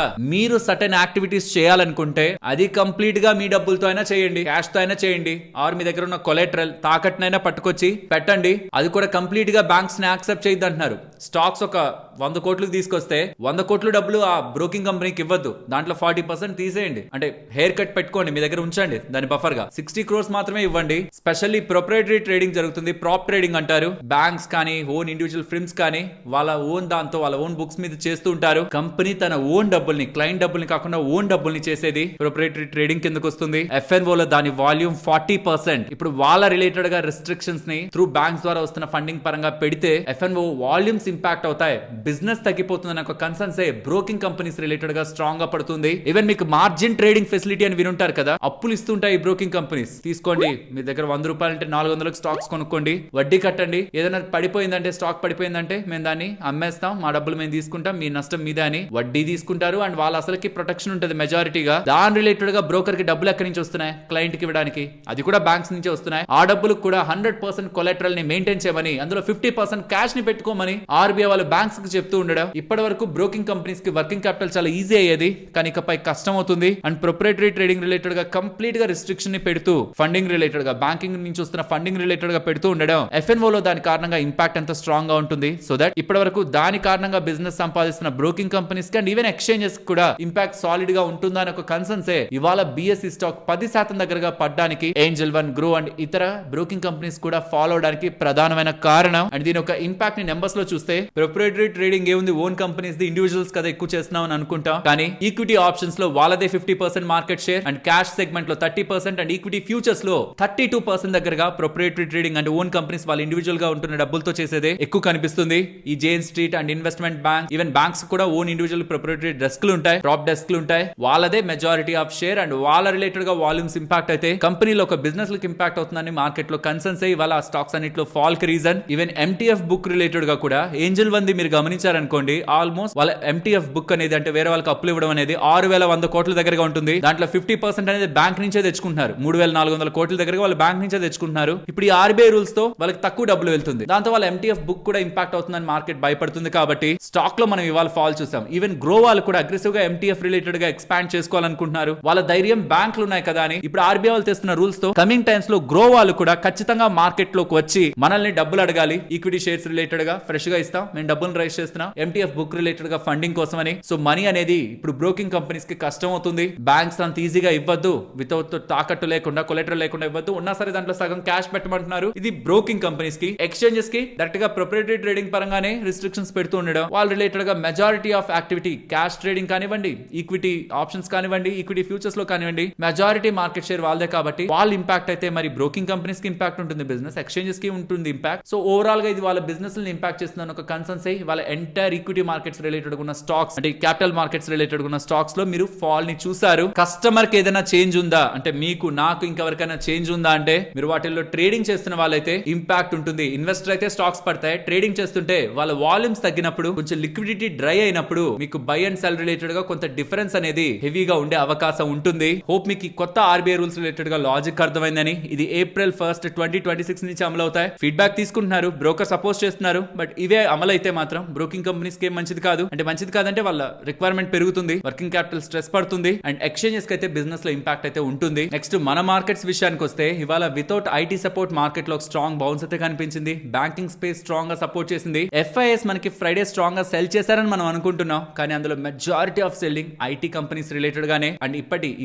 మీరు సర్టెన్ యాక్టివిటీస్ చేయాలనుకుంటే అది కంప్లీట్ గా మీ డబ్బులతో అయినా చేయండి, క్యాష్ తో అయినా చేయండి, ఆర్ మీ దగ్గర ఉన్న కొలెటరల్ తాకట్నైనా పట్టుకొచ్చి పెట్టండి. అది కూడా కంప్లీట్ గా బ్యాంక్స్ ని యాక్సెప్ట్ చేయొద్దు అంటున్నారు. స్టాక్స్ ఒక 100 కోట్లకు తీసుకొస్తే 100 కోట్లు డబ్బులు ఆ బ్రోకింగ్ కంపెనీకి ఇవ్వద్దు, దాంట్లో 40% తీసేయండి, అంటే హెయిర్ కట్ పెట్టుకోండి, మీ దగ్గర ఉంచండి దాని బఫర్ గా. 60 crores మాత్రమే ఇవ్వండి. స్పెషల్లీ ప్రొప్రైటరీ ట్రేడింగ్ జరుగుతుంది, ప్రాప్ ట్రేడింగ్ అంటారు. బ్యాంక్స్ కానీ ఓన్ ఇండివిజువల్ ఫిర్మ్స్ కానీ వాళ్ళ ఓన్ దాంతో వాళ్ళ ఓన్ బుక్స్ మీద చేస్తూ ఉంటారు. కంపెనీ తన ఓన్ డబ్బుల్ని, క్లయింట్ డబ్బుల్ని కాకుండా ఓన్ డబ్బుల్ని చేసేది ప్రొప్రైటరీ ట్రేడింగ్ కిందకు వస్తుంది. ఎఫ్ఎన్ఓ లో దాని వాల్యూమ్ 40%. ఇప్పుడు వాళ్ళ రిలేటెడ్ గా రిస్ట్రిక్షన్స్ ని త్రూ బ్యాంక్స్ ద్వారా వస్తున్న ఫండింగ్ పరంగా పెడితే ఎఫ్ఎన్ఓ వాల్యూమ్స్ ఇంపాక్ట్ అవుతాయి, బిజినెస్ తగ్గిపోతుందని ఒక కన్సర్న్స్ బ్రోకింగ్ కంపెనీస్ రిలేటెడ్ గా స్ట్రాంగ్ గా పడుతుంది. ఈవెన్ మీకు మార్జిన్ ట్రేడింగ్ ఫెసిలిటీ అని వినుంటారు కదా, అప్పులు ఇస్తుంటాయి బ్రోకింగ్ కంపెనీస్. తీసుకోండి, మీ దగ్గర 100 రూపాయలు అంటే 400 స్టాక్స్ కొనుక్కోండి, వడ్డీ కట్టండి. ఏదైనా పడిపోయిందంటే, స్టాక్ పడిపోయిందంటే మేము దాన్ని అమ్మేస్తాం, మా డబ్బులు మేము తీసుకుంటాం, మీ నష్టం మీదే అని వడ్డీ తీసుకుంటారు. అండ్ వాళ్ళ అసలుకి ప్రొటెక్షన్ ఉంటుంది మెజారిటీగా. దాని రిలేటెడ్ గా బ్రోకర్ కి డబ్బులు ఎక్కడి నుంచి వస్తున్నాయి? క్లయింట్ కి ఇవ్వడానికి, అది కూడా బ్యాంక్స్ నుంచి వస్తున్నాయి. ఆ డబ్బులు కూడా 100% కొలెటరల్ ని మెయింటైన్ చేయమని, అందులో 50% క్యాష్ ని పెట్టుకోమని ఆర్బీఐ వాళ్ళు బ్యాంక్స్ కి చెప్తూ ఉండడం. ఇప్పటి వరకు బ్రోకింగ్ కంపెనీస్ కి వర్కింగ్ క్యాపిటల్ చాలా ఈజీ అయ్యేది, కానీ ఇకపై కష్టం అవుతుంది. అండ్ ప్రొప్రైటరీ ట్రేడింగ్ రిలేటెడ్ గా కంప్లీట్ గా రిస్ట్రిక్షన్ ని పెడుతూ, ఫండింగ్ రిలేటెడ్ గా, బ్యాంకింగ్ నుంచి వస్తున్న ఫండింగ్ రిలేటెడ్ గా పెడుతూ ఉండడం ఎఫ్ఎన్ఓ లో దాని కారణంగా ఇంపాక్ట్ ఎంత స్ట్రాంగ్ గా ఉంటుంది. సో దట్ ఇప్పటి వరకు దాని కారణంగా బిజినెస్ సంపాదిస్తున్న బ్రోకింగ్ కంపెనీస్ కి అండ్ ఈవెన్ ఎక్స్చేంజెస్ కూడా ఇంపాక్ట్ సాలిడ్ గా ఉంటుందా అని ఒక కన్సర్న్స్ ఇవాళ బిఎస్సి స్టాక్ 10% దగ్గరగా పడ్డానికి ఏంజల్ వన్, గ్రో అండ్ ఇతర బ్రోకింగ్ కంపెనీస్ కూడా ఫాలో అవడానికి ప్రధానమైన కారణం. అండ్ దీని ఒక ఇంపాక్ట్ ని నెంబర్స్ లో చూస్తే, ప్రొప్రైటరీ ట్రేడింగ్ ఏముంది, ఓన్ కంపెనీస్ ది, ఇండివిజువల్స్ కదా ఎక్కువ చేస్తున్నాం అని అనుకుంటాం. కానీ ఈక్విటీ ఆప్షన్స్ లో వాళ్ళదే 50% market share, and cash segment లో 30%, అండ్ ఈక్విటీ ఫ్యూచర్స్ లో 32% దగ్గరగా proprietary trading and own companies వాళ్ళు ఇండివిజువల్ గా ఉంటున్న డబ్బులతో చేసేదే ఎక్కువ కనిపిస్తుంది. ఈ Jane Street and investment bank, even banks కూడా ఓన్ ఇండివిజువల్ ప్రొప్రైటరీ డెస్క్ లు ఉంటాయి, ప్రాప్ డెస్క్ లు ఉంటాయి. వాళ్ళదే మెజారిటీ ఆఫ్ షేర్ అండ్ వాళ్ళ రిలేటెడ్ గా వాల్యూమ్స్ ఇంపాక్ట్ అయితే కంపెనీలో ఒక బిజినెస్ లకు ఇంపాక్ట్ అవుతుందని మార్కెట్ లో కన్సర్న్స్ ఇవాళ స్టాక్స్ అన్నిట్లో ఫాల్ కి reason. Even MTF book related గా కూడా ఏంజల్ వన్ ది మీరు గమనించారనుకోండి, ఆల్మోస్ట్ వాళ్ళ ఎంటీఎఫ్ బుక్ అనేది, అంటే వేరే వాళ్ళకి అప్పులు ఇవ్వడం అనేది 6100 కోట్ల దగ్గరగా ఉంటుంది. దాంట్లో 50% అనేది బ్యాంక్ నుంచే తెచ్చుకుంటున్నారు, 3400 కోట్ల దగ్గరగా వాళ్ళు బ్యాంక్ నుంచే తెచ్చుకుంటున్నారు. ఇప్పుడు ఈ ఆర్బీఐ రూల్స్ తో వాళ్ళకి తక్కువ డబ్బులు వెళ్తుంది, దాంతో వాళ్ళ ఎంటీఎఫ్ బుక్ కూడా ఇంపాక్ట్ అవుతుందని మార్కెట్ భయపడుతుంది. కాబట్టి స్టాక్ లో మనం ఇవాళ ఫాల్ చూసాం. ఈవెన్ గ్రో వాళ్ళు కూడా అగ్రెసివ్ గా ఎంటీఎఫ్ రిలేటెడ్ గా ఎక్స్పాండ్ చేసుకోవాలనుకుంటున్నారు. వాళ్ళ ధైర్యం బ్యాంకులు ఉన్నాయి కదా అని ఇప్పుడు ఆర్బీఐ వాళ్ళు తెస్తున్న రూల్స్ తో కమింగ్ టైమ్స్ లో గ్రో వాళ్ళు కూడా ఖచ్చితంగా మార్కెట్ లోకి వచ్చి మనల్ని డబ్బులు అడగాలి. ఈక్విటీ షేర్స్ రిలేటెడ్ గా ఫ్రెష్ గా ఇస్తాం, మేము డబ్బులు రైజ్ చేస్తున్నాం ఎంటీఎఫ్ బుక్ రిలేటెడ్ గా ఫండింగ్ కోసం అని. సో మనీ అనేది ఇప్పుడు బ్రోకింగ్ కంపెనీస్ కి కష్టం అవుతుంది. బ్యాంక్స్ అంత ఈజీగా ఇవ్వద్దు, వితౌట్ తాకట్టు లేకుండా, కొలెటరల్ లేకుండా ఇవ్వద్దు. ఉన్నా సరే దాంట్లో సగం క్యాష్ పెట్టమంటున్నారు. ఇది బ్రోకింగ్ కంపెనీస్ కి. ఎక్స్చేంజెస్ కి డైరెక్ట్ గా ప్రొప్రైటరీ ట్రేడింగ్ పరంగానే రిస్ట్రిక్షన్స్ పెడుతూ ఉండడం, వాళ్ళ రిలేటెడ్ గా majority of activity cash trading కానివ్వండి, ఈక్విటీ ఆప్షన్స్ కానివ్వండి, ఈక్విటీ ఫ్యూచర్స్ లో కానివ్వండి, మెజారిటీ మార్కెట్ షేర్ వాళ్ళదే. కాబట్టి వాళ్ళ ఇంపాక్ట్ అయితే మరి బ్రోకింగ్ కంపెనీస్ కి ఇంపాక్ట్ ఉంటుంది, బిజినెస్ ఎక్స్చేంజెస్ కి ఉంటుంది ఇంపాక్ట్. సో ఓవరాల్ గా ఇది వాళ్ళ బిజినెస్ ఇంపాక్ట్ చేస్తుందని ఒక కన్సర్న్స్ వాళ్ళ ఎంటైర్ ఈక్విటీ మార్కెట్స్ రిలేటెడ్ ఉన్న స్టాక్స్, అంటే క్యాపిటల్ మార్కెట్స్ రిలేటెడ్ ఉన్న స్టాక్స్ లో మీరు ఫాల్ ని చూసారు. కస్టమర్ కి ఏదైనా చేంజ్ ఉందా అంటే, మీకు నాకు ఇంకెవరికైనా చేంజ్ ఉందా అంటే, మీరు వాటిల్లో ట్రేడింగ్ చేస్తున్న వాళ్ళైతే ఇంపాక్ట్ ఉంటుంది. ఇన్వెస్టర్ అయితే స్టాక్స్ పడతాయి, ట్రేడింగ్ చేస్తుంటే వాళ్ళ వాల్యూమ్స్ తగ్గినప్పుడు, కొంచెం లిక్విడిటీ డ్రై అయినప్పుడు మీకు బై అండ్ సెల్ రిలేటెడ్ గా కొంత డిఫరెన్స్ అనేది హెవీగా ఉండే అవకాశం ఉంటుంది. హోప్ మీకు ఈ కొత్త ఆర్బీఐ రూల్స్ రిలేటెడ్ గా లాజిక్ అర్థమైందని. ఇది April 1st, 2026 నుంచి అమలు అవుతాయి. ఫీడ్బ్యాక్ తీసుకుంటున్నారు, బ్రోకర్ సపోర్ట్ చేస్తున్నారు. బట్ ఇవే అమలు అయితే మాత్రం బ్రోకింగ్ కంపెనీస్ కి మంచిది కాదు. అంటే మంచిది కాదంటే వాళ్ళ రిక్వైర్మెంట్ పెరుగుతుంది, వర్కింగ్ క్యాపిటల్ స్ట్రెస్ పడుతుంది, అండ్ ఎక్స్చేంజెస్ కి అయితే బిజినెస్ లో ఇంపాక్ట్ అయితే ఉంటుంది. నెక్స్ట్ మన మార్కెట్స్ విషయానికి వస్తే, ఇవాళ వితౌట్ ఐటీ సపోర్ట్ మార్కెట్ లో స్ట్రాంగ్ బౌన్స్ అయితే కనిపించింది. బ్యాంకింగ్ స్పేస్ స్ట్రాంగ్ గా సపోర్ట్ చేసింది. ఎఫ్ఐఎస్ మనకి ఫ్రైడే స్ట్రాంగ్ గా సెల్ చేశారని మనం అనుకుంటున్నాం, కానీ అందులో majority of selling IT companies related గానే. అండ్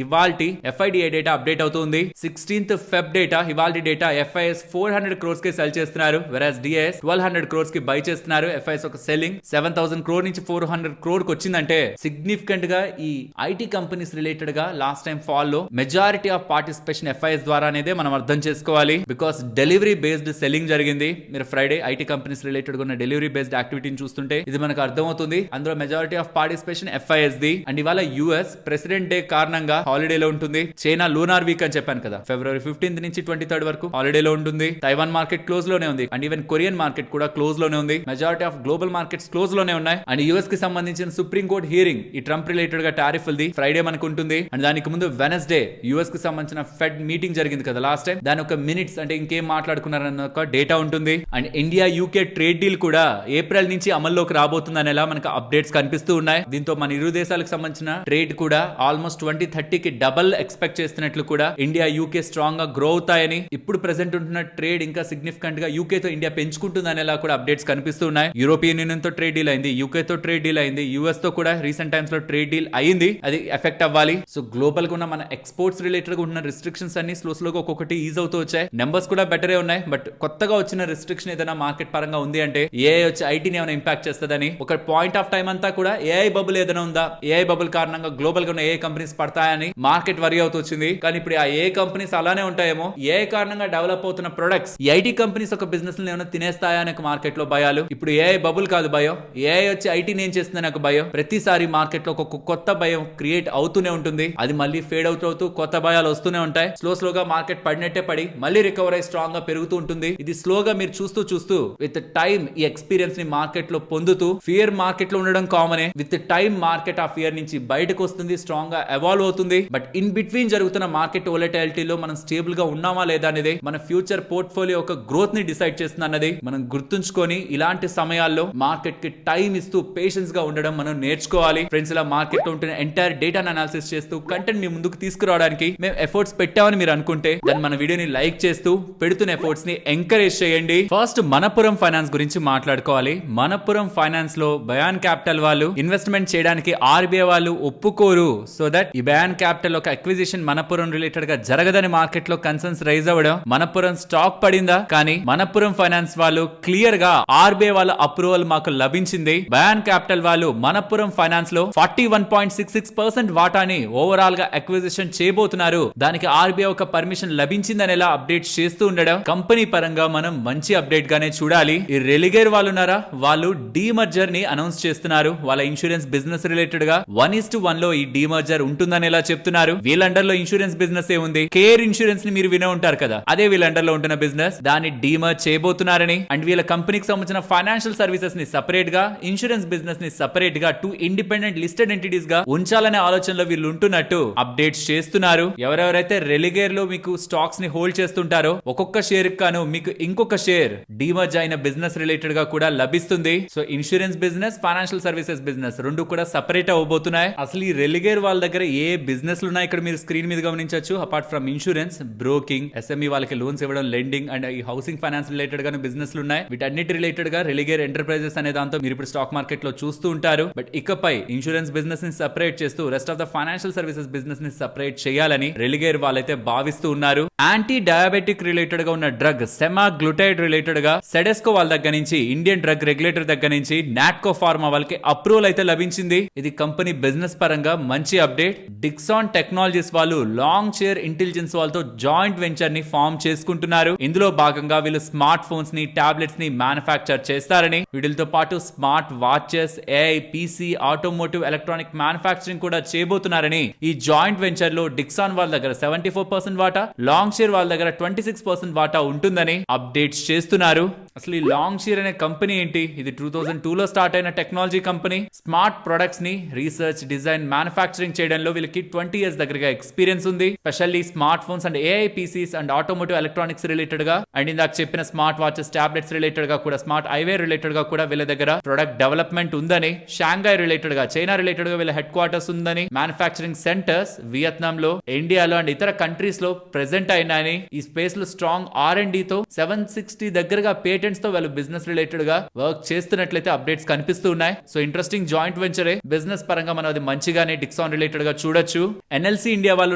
ఇవాల్టి ఎఫ్ఐడిఐ డేటా అప్డేట్ అవుతుంది. 16th Feb డేటా, ఇవాల్టి డేటా ఎఫ్ఐఎస్ 400 crores కి సెల్ చేస్తున్నారు, వెరాస్ డిఐఎస్ 1200 crores కి బై చేస్తున్నారు. ఎఫ్ఐఎస్ ఒక సెల్లింగ్ 7000 crore నుంచి 400 crore కి వచ్చిందంటే సిగ్నిఫికెంట్ గా ఈ ఐటీ కంపెనీస్ రిలేటెడ్ గా లాస్ట్ టైం ఫాల్ లో మెజారిటీ ఆఫ్ పార్టిసిపేషన్ ఎఫ్ఐఎస్ ద్వారా అనేది మనం అర్థం చేసుకోవాలి. బికాస్ డెలివరీ బేస్డ్ సెల్లింగ్ జరిగింది. మీరు ఫ్రైడే ఐటీ కంపెనీస్ రిలేటెడ్ ఉన్న డెలివరీ బేస్డ్ యాక్టివిటీని చూస్తుంటే ఇది మనకు అర్థమవుతుంది. అందులో మెజారిటీ ఆఫ్ పార్టిసిపేషన్ ఎఫ్ఐఎస్ ది. అండ్ ఇవాళ యుఎస్ ప్రెసిడెంట్ డే కారణంగా హాలిడేలో ఉంటుంది. చైనా లూనార్ వీక్ అని చెప్పాను కదా, February 15th నుంచి 23rd వరకు హాలిడేలో ఉంటుంది. తైవాన్ మార్కెట్ క్లోజ్ లోనే ఉంది, అండ్ ఈవెన్ కొరియన్ మార్కెట్ కూడా క్లోజ్ లోనే ఉంది. Majority of global markets close లోనే ఉన్నాయి. అండ్ యుఎస్ కి సంబంధించిన సుప్రీం కోర్ట్ హియరింగ్ ఈ ట్రంప్ రిలేటెడ్ గా టారిఫ్ ది ఫ్రైడే మనకు ఉంటుంది. అండ్ దానికి ముందు వెనస్డే యుఎస్ కి సంబంధించిన ఫెడ్ మీటింగ్ జరిగింది కదా లాస్ట్ టైం, దాని ఒక మినిట్స్ అంటే ఇంకేం మాట్లాడుకున్నారన్న ఒక డేటా ఉంటుంది. And India UK trade deal కూడా ఏప్రిల్ నుంచి అమల్లోకి రాబోతుంది అనేలా మనకు అప్డేట్స్ కనిపిస్తూ ఉన్నాయి. దీంతో మన ఇరు దేశాలకు సంబంధించిన ట్రేడ్ కూడా ఆల్మోస్ట్ 2030 కి డబల్ ఎక్స్పెక్ట్ చేస్తున్నట్లు కూడా ఇండియా యూకే స్ట్రాంగ్ గా గ్రో అవుతాయని, ఇప్పుడు ప్రెసెంట్ ఉంటున్న ట్రేడ్ ఇంకా సిగ్నిఫికెంట్ గా యూకే తో ఇండియా పెంచుకుంటుంది అనేలా కూడా అప్డేట్స్ కనిపిస్తూ ఉన్నాయి. యూరోపియన్ యూనియన్ తో ట్రేడ్ డీల్ అయింది, యూకే తో ట్రేడ్ డీల్ అయింది, యుఎస్ తో కూడా రీసెంట్ టైమ్స్ లో ట్రేడ్ డీల్ అయింది. అది ఎఫెక్ట్ అవ్వాలి. సో గ్లోబల్ గా ఉన్న మన ఎక్స్పోర్ట్స్ రిలేటెడ్ గా ఉన్న రిస్ట్రిక్షన్స్ అన్ని స్లోగా ఒక్కొక్కటి ఈజ్ అవుతూ వచ్చాయి. నెంబర్స్ కూడా బెటరే ఉన్నాయి. బట్ కొత్తగా వచ్చిన రిస్ట్రిక్షన్ ఏదైనా మార్కెట్ పరంగా ఉంది అంటే ఏఐ వచ్చి ఐటీని ఏమైనా ఇంపాక్ట్ చేస్తుందని ఒక పాయింట్ ఆఫ్ టైం అంతా కూడా ఏఐ బబుల్ ఏదైనా ఉందా, ఏఐ బబుల్ కారణంగా గ్లోబల్ గా ఉన్న ఏఐ కంపెనీస్ పడతాయని మార్కెట్ వరి అవుతూ వచ్చింది. కానీ ఇప్పుడు ఆ ఏఐ కంపెనీస్ అలానే ఉంటాయేమో, ఏఐ కారణంగా డెవలప్ అవుతున్న ప్రొడక్ట్స్ ఐటీ కంపెనీస్ ఒక బిజినెస్ ఏమైనా తినేస్తాయా అనే మార్కెట్ లో భయాలు. ఇప్పుడు ఏఐ బబుల్ కాదు భయం, ఏఐ వచ్చి ఐటీని ఏం చేస్తుంది నాకు భయం. ప్రతిసారి మార్కెట్ లో ఒక కొత్త భయం క్రియేట్ అవుతూనే ఉంటుంది, అది మళ్ళీ ఫేడ్ అవుతూ కొత్త భయాలు వస్తూనే ఉంటాయి. స్లోగా మార్కెట్ పడినట్టే పడి మళ్ళీ రికవర్ అయి స్ట్రాంగ్ గా పెరుగుతూ ఉంటుంది. ఇది స్లోగా మీరు చూస్తూ విత్ టైం ఈ ఎక్స్పీరియన్స్ ని మార్కెట్ లో పొందుతూ, ఫియర్ మార్కెట్ లో ఉండడం కామనే, విత్ టైం మార్కెట్ ఆ ఫియర్ నుంచి బయటకు వస్తుంది, స్ట్రాంగ్ గా ఎవాల్వ్ అవుతుంది. బట్ ఇన్ బిట్వీన్ జరుగుతున్న మార్కెట్ వోలటాలిటీలో మనం స్టేబుల్ గా ఉన్నామా లేదా అనేది మన ఫ్యూచర్ పోర్ట్ఫోలియో యొక్క గ్రోత్ ని డిసైడ్ చేస్తుంది అన్నది మనం గుర్తుంచుకొని ఇలాంటి సమయాల్లో మార్కెట్ కి టైం ఇస్తూ పేషెన్స్ గా ఉండడం మనం నేర్చుకోవాలి. ఫ్రెండ్స్, ఇలా మార్కెట్ లో ఉంటున్న ఎంటైర్ డేటాను అనాలిసిస్ చేస్తూ కంటెంట్ మీ ముందుకు తీసుకురావడానికి మేము ఎఫర్ట్స్ పెట్టామని మీరు అనుకుంటే దాన్ని మన వీడియోని లైక్ చేస్తూ పెడుతున్న ఎఫర్ట్స్ ని ఎంకరేజ్ చేయండి. ఫస్ట్ మనపురం ఫైనాన్స్ గురించి మాట్లాడుకోవాలి. మనపురం ఫైనాన్స్ లో బయాన్ క్యాపిటల్ వాళ్ళు ఇన్వెస్ట్మెంట్ చేయడానికి ఆర్బీఐ వాళ్ళు ఒప్పుకోరు. సో దట్ ఈ బయాన్ క్యాపిటల్ ఒక అక్విజిషన్ మనపురం రిలేటెడ్ గా జరగదని మార్కెట్ లో కన్సర్న్స్ రైజ్ అవ్వడం, మనపురం స్టాక్ పడిందా, కానీ మనపురం ఫైనాన్స్ వాళ్ళు క్లియర్ గా ఆర్బీఐ వాళ్ళ అప్రూవల్ మాకు లభించింది. బయాన్ క్యాపిటల్ వాళ్ళు మనపురం ఫైనాన్స్ లో 41.66% వాటాని ఓవరాల్ గా అక్విజిషన్ చేయబోతున్నారు. దానికి ఆర్బీఐ ఒక పర్మిషన్ లభించిందని ఎలా అప్డేట్ చేస్తూ ఉండడం కంపెనీ పరంగా మనం మంచి అప్డేట్ గానే చూడాలి. ఈ రెలిగేర్ వాళ్ళు ఉన్నారా, వాళ్ళు డీమర్జర్ ని అనౌన్స్ చేస్తున్నారు. వాళ్ళ ఇన్సూరెన్స్ బిజినెస్ రిలేటెడ్ గా 1:1 లో ఈ డీమర్జర్ ఉంటుందని ఎలా చెప్తున్నారు. వీళ్ళ అండర్ లో ఇన్సూరెన్స్ బిజినెస్ ఏ ఉంది, కేర్ ఇన్సూరెన్స్ ని మీరు వినే ఉంటారు కదా, అదే వీళ్ళ అండర్ లో ఉంటున్న బిజినెస్. దాన్ని డీమర్జ్ చేయబోతున్నారని అండ్ వీళ్ళ కంపెనీకి సంబంధించిన ఫైనాన్షియల్ సర్వీసెస్ ని సెపరేట్ గా, ఇన్సూరెన్స్ బిజినెస్ ని సెపరేట్ గా 2 ఇండిపెండెంట్ లిస్టెడ్ ఎంటిటీస్ గా ఉంచాలనే ఆలోచనలో వీళ్ళు ఉంటున్నట్టు అప్డేట్స్ చేస్తున్నారు. ఎవరెవరైతే రెలిగేర్ లో మీకు స్టాక్స్ ని హోల్డ్ చేస్తుంటారో ఒక్కొక్క షేర్ కాను మీకు ఇంకొక షేర్ డీమర్జ్ అయిన బిజినెస్ రిలేటెడ్ గా కూడా లభిస్తుంది. So insurance business, financial services business రెండు కూడా సెపరేట్ అవబోతున్నాయి. అసలు ఈ రెలిగేర్ వాళ్ళ దగ్గర ఏ బిజినెస్ ఉన్నాయి ఇక్కడ మీరు స్క్రీన్ మీద గమనించవచ్చు. Apart from insurance, broking, SME వాళ్ళకి లోన్స్ ఇవ్వడం, లెండింగ్ అండ్ ఈ హౌసింగ్ ఫైనాన్స్ రిలేటెడ్ గా బిజినెస్ ఉన్నాయి. వీటన్నిటి రిలేటెడ్ గా రెలిగేర్ ఎంటర్ప్రైజెస్ అనే దాంతో మీరు ఇప్పుడు స్టాక్ మార్కెట్ లో చూస్తూ ఉంటారు. బట్ ఇకపై ఇన్సూరెన్స్ బిజినెస్ ని సెపరేట్ చేస్తూ rest of the financial services business ని సెపరేట్ చేయాలని రెలిగేర్ వాళ్ళైతే భావిస్తూ ఉన్నారు. యాంటీ డయాబెటిక్ రిలేటెడ్ గా ఉన్న డ్రగ్ సెమాగ్లూటైడ్ రిలేటెడ్ గా సెడెస్కో వాళ్ళ దగ్గర నుంచి, ఇండియన్ డ్రగ్ రెగ్యులేటర్ దగ్గర నుంచి నాట్కో ఫార్మా వాళ్ళకి అప్రూవల్ అయితే లభించింది. ఇది కంపెనీ బిజినెస్ పరంగా మంచి అప్డేట్. డిక్సాన్ టెక్నాలజీస్ వాళ్ళు లాంగ్ షేర్ ఇంటెలిజెన్స్ వాళ్ళతో జాయింట్ వెంచర్ ని ఫామ్ చేసుకుంటున్నారు. ఇందులో భాగంగా వీళ్ళు స్మార్ట్ ఫోన్స్ ని, టాబ్లెట్స్ ని మ్యానుఫ్యాక్చర్ చేస్తారని, వీటితో పాటు smart watches, AI, PC, automotive, electronic manufacturing కూడా చేయబోతున్నారని ఈ జాయింట్ వెంచర్ లో డిక్సాన్ వాళ్ళ దగ్గర 74% వాటా, లాంగ్ షేర్ వాళ్ళ దగ్గర 26% వాటా ఉంటుందని అప్డేట్స్ చేస్తున్నారు. అసలు ఈ లాంగ్ షేర్ అనే కంపెనీ ఏంటి? ఇది 2002 లో స్టార్ట్ అయిన టెక్నాలజీ కంపెనీ. స్మార్ట్ ప్రొడక్ట్స్ ని రీసెర్చ్, డిజైన్, మ్యానుఫ్యాక్చరింగ్ చేయడంలో వీళ్ళకి 20 years దగ్గరగా ఎక్స్పీరియన్స్ ఉంది. Specially smart phones and AI, Pisces and automotive electronics related గా అండ్ ఇందాక చెప్పిన స్మార్ట్ వాచెస్, టాబ్లెట్స్ రిలేటెడ్ గా కూడా, స్మార్ట్ ఐవేర్ రిలేటెడ్ గా కూడా వీళ్ళ దగ్గర ప్రొడక్ట్ డెవలప్మెంట్ ఉందని, షాంఘై రిలేటెడ్ గా, చైనా రిలేటెడ్ గా వీళ్ళ హెడ్ క్వార్టర్స్ ఉందని, మ్యానుఫ్యాక్చరింగ్ సెంటర్స్ వియత్నాం లో, ఇండియాలో అండ్ ఇతర కంట్రీస్ లో ప్రెసెంట్ అయినాయని, ఈ స్పేస్ లో స్ట్రాంగ్ R&D తో 760 దగ్గరగా పేటెంట్స్ తో వాళ్ళు బిజినెస్ రిలేటెడ్ గా వర్క్ చేస్తున్నట్లయితే అప్డేట్స్ కనిపిస్తూ ఉన్నాయి. సో ఇంట్రెస్టింగ్ జాయింట్ వెంచరే. బిజినెస్ పరంగా మనం అది మంచిగానే డిక్సాన్ రిలేటెడ్ గా చూడొచ్చు. ఎన్ఎల్సీ ఇండియా వాళ్ళు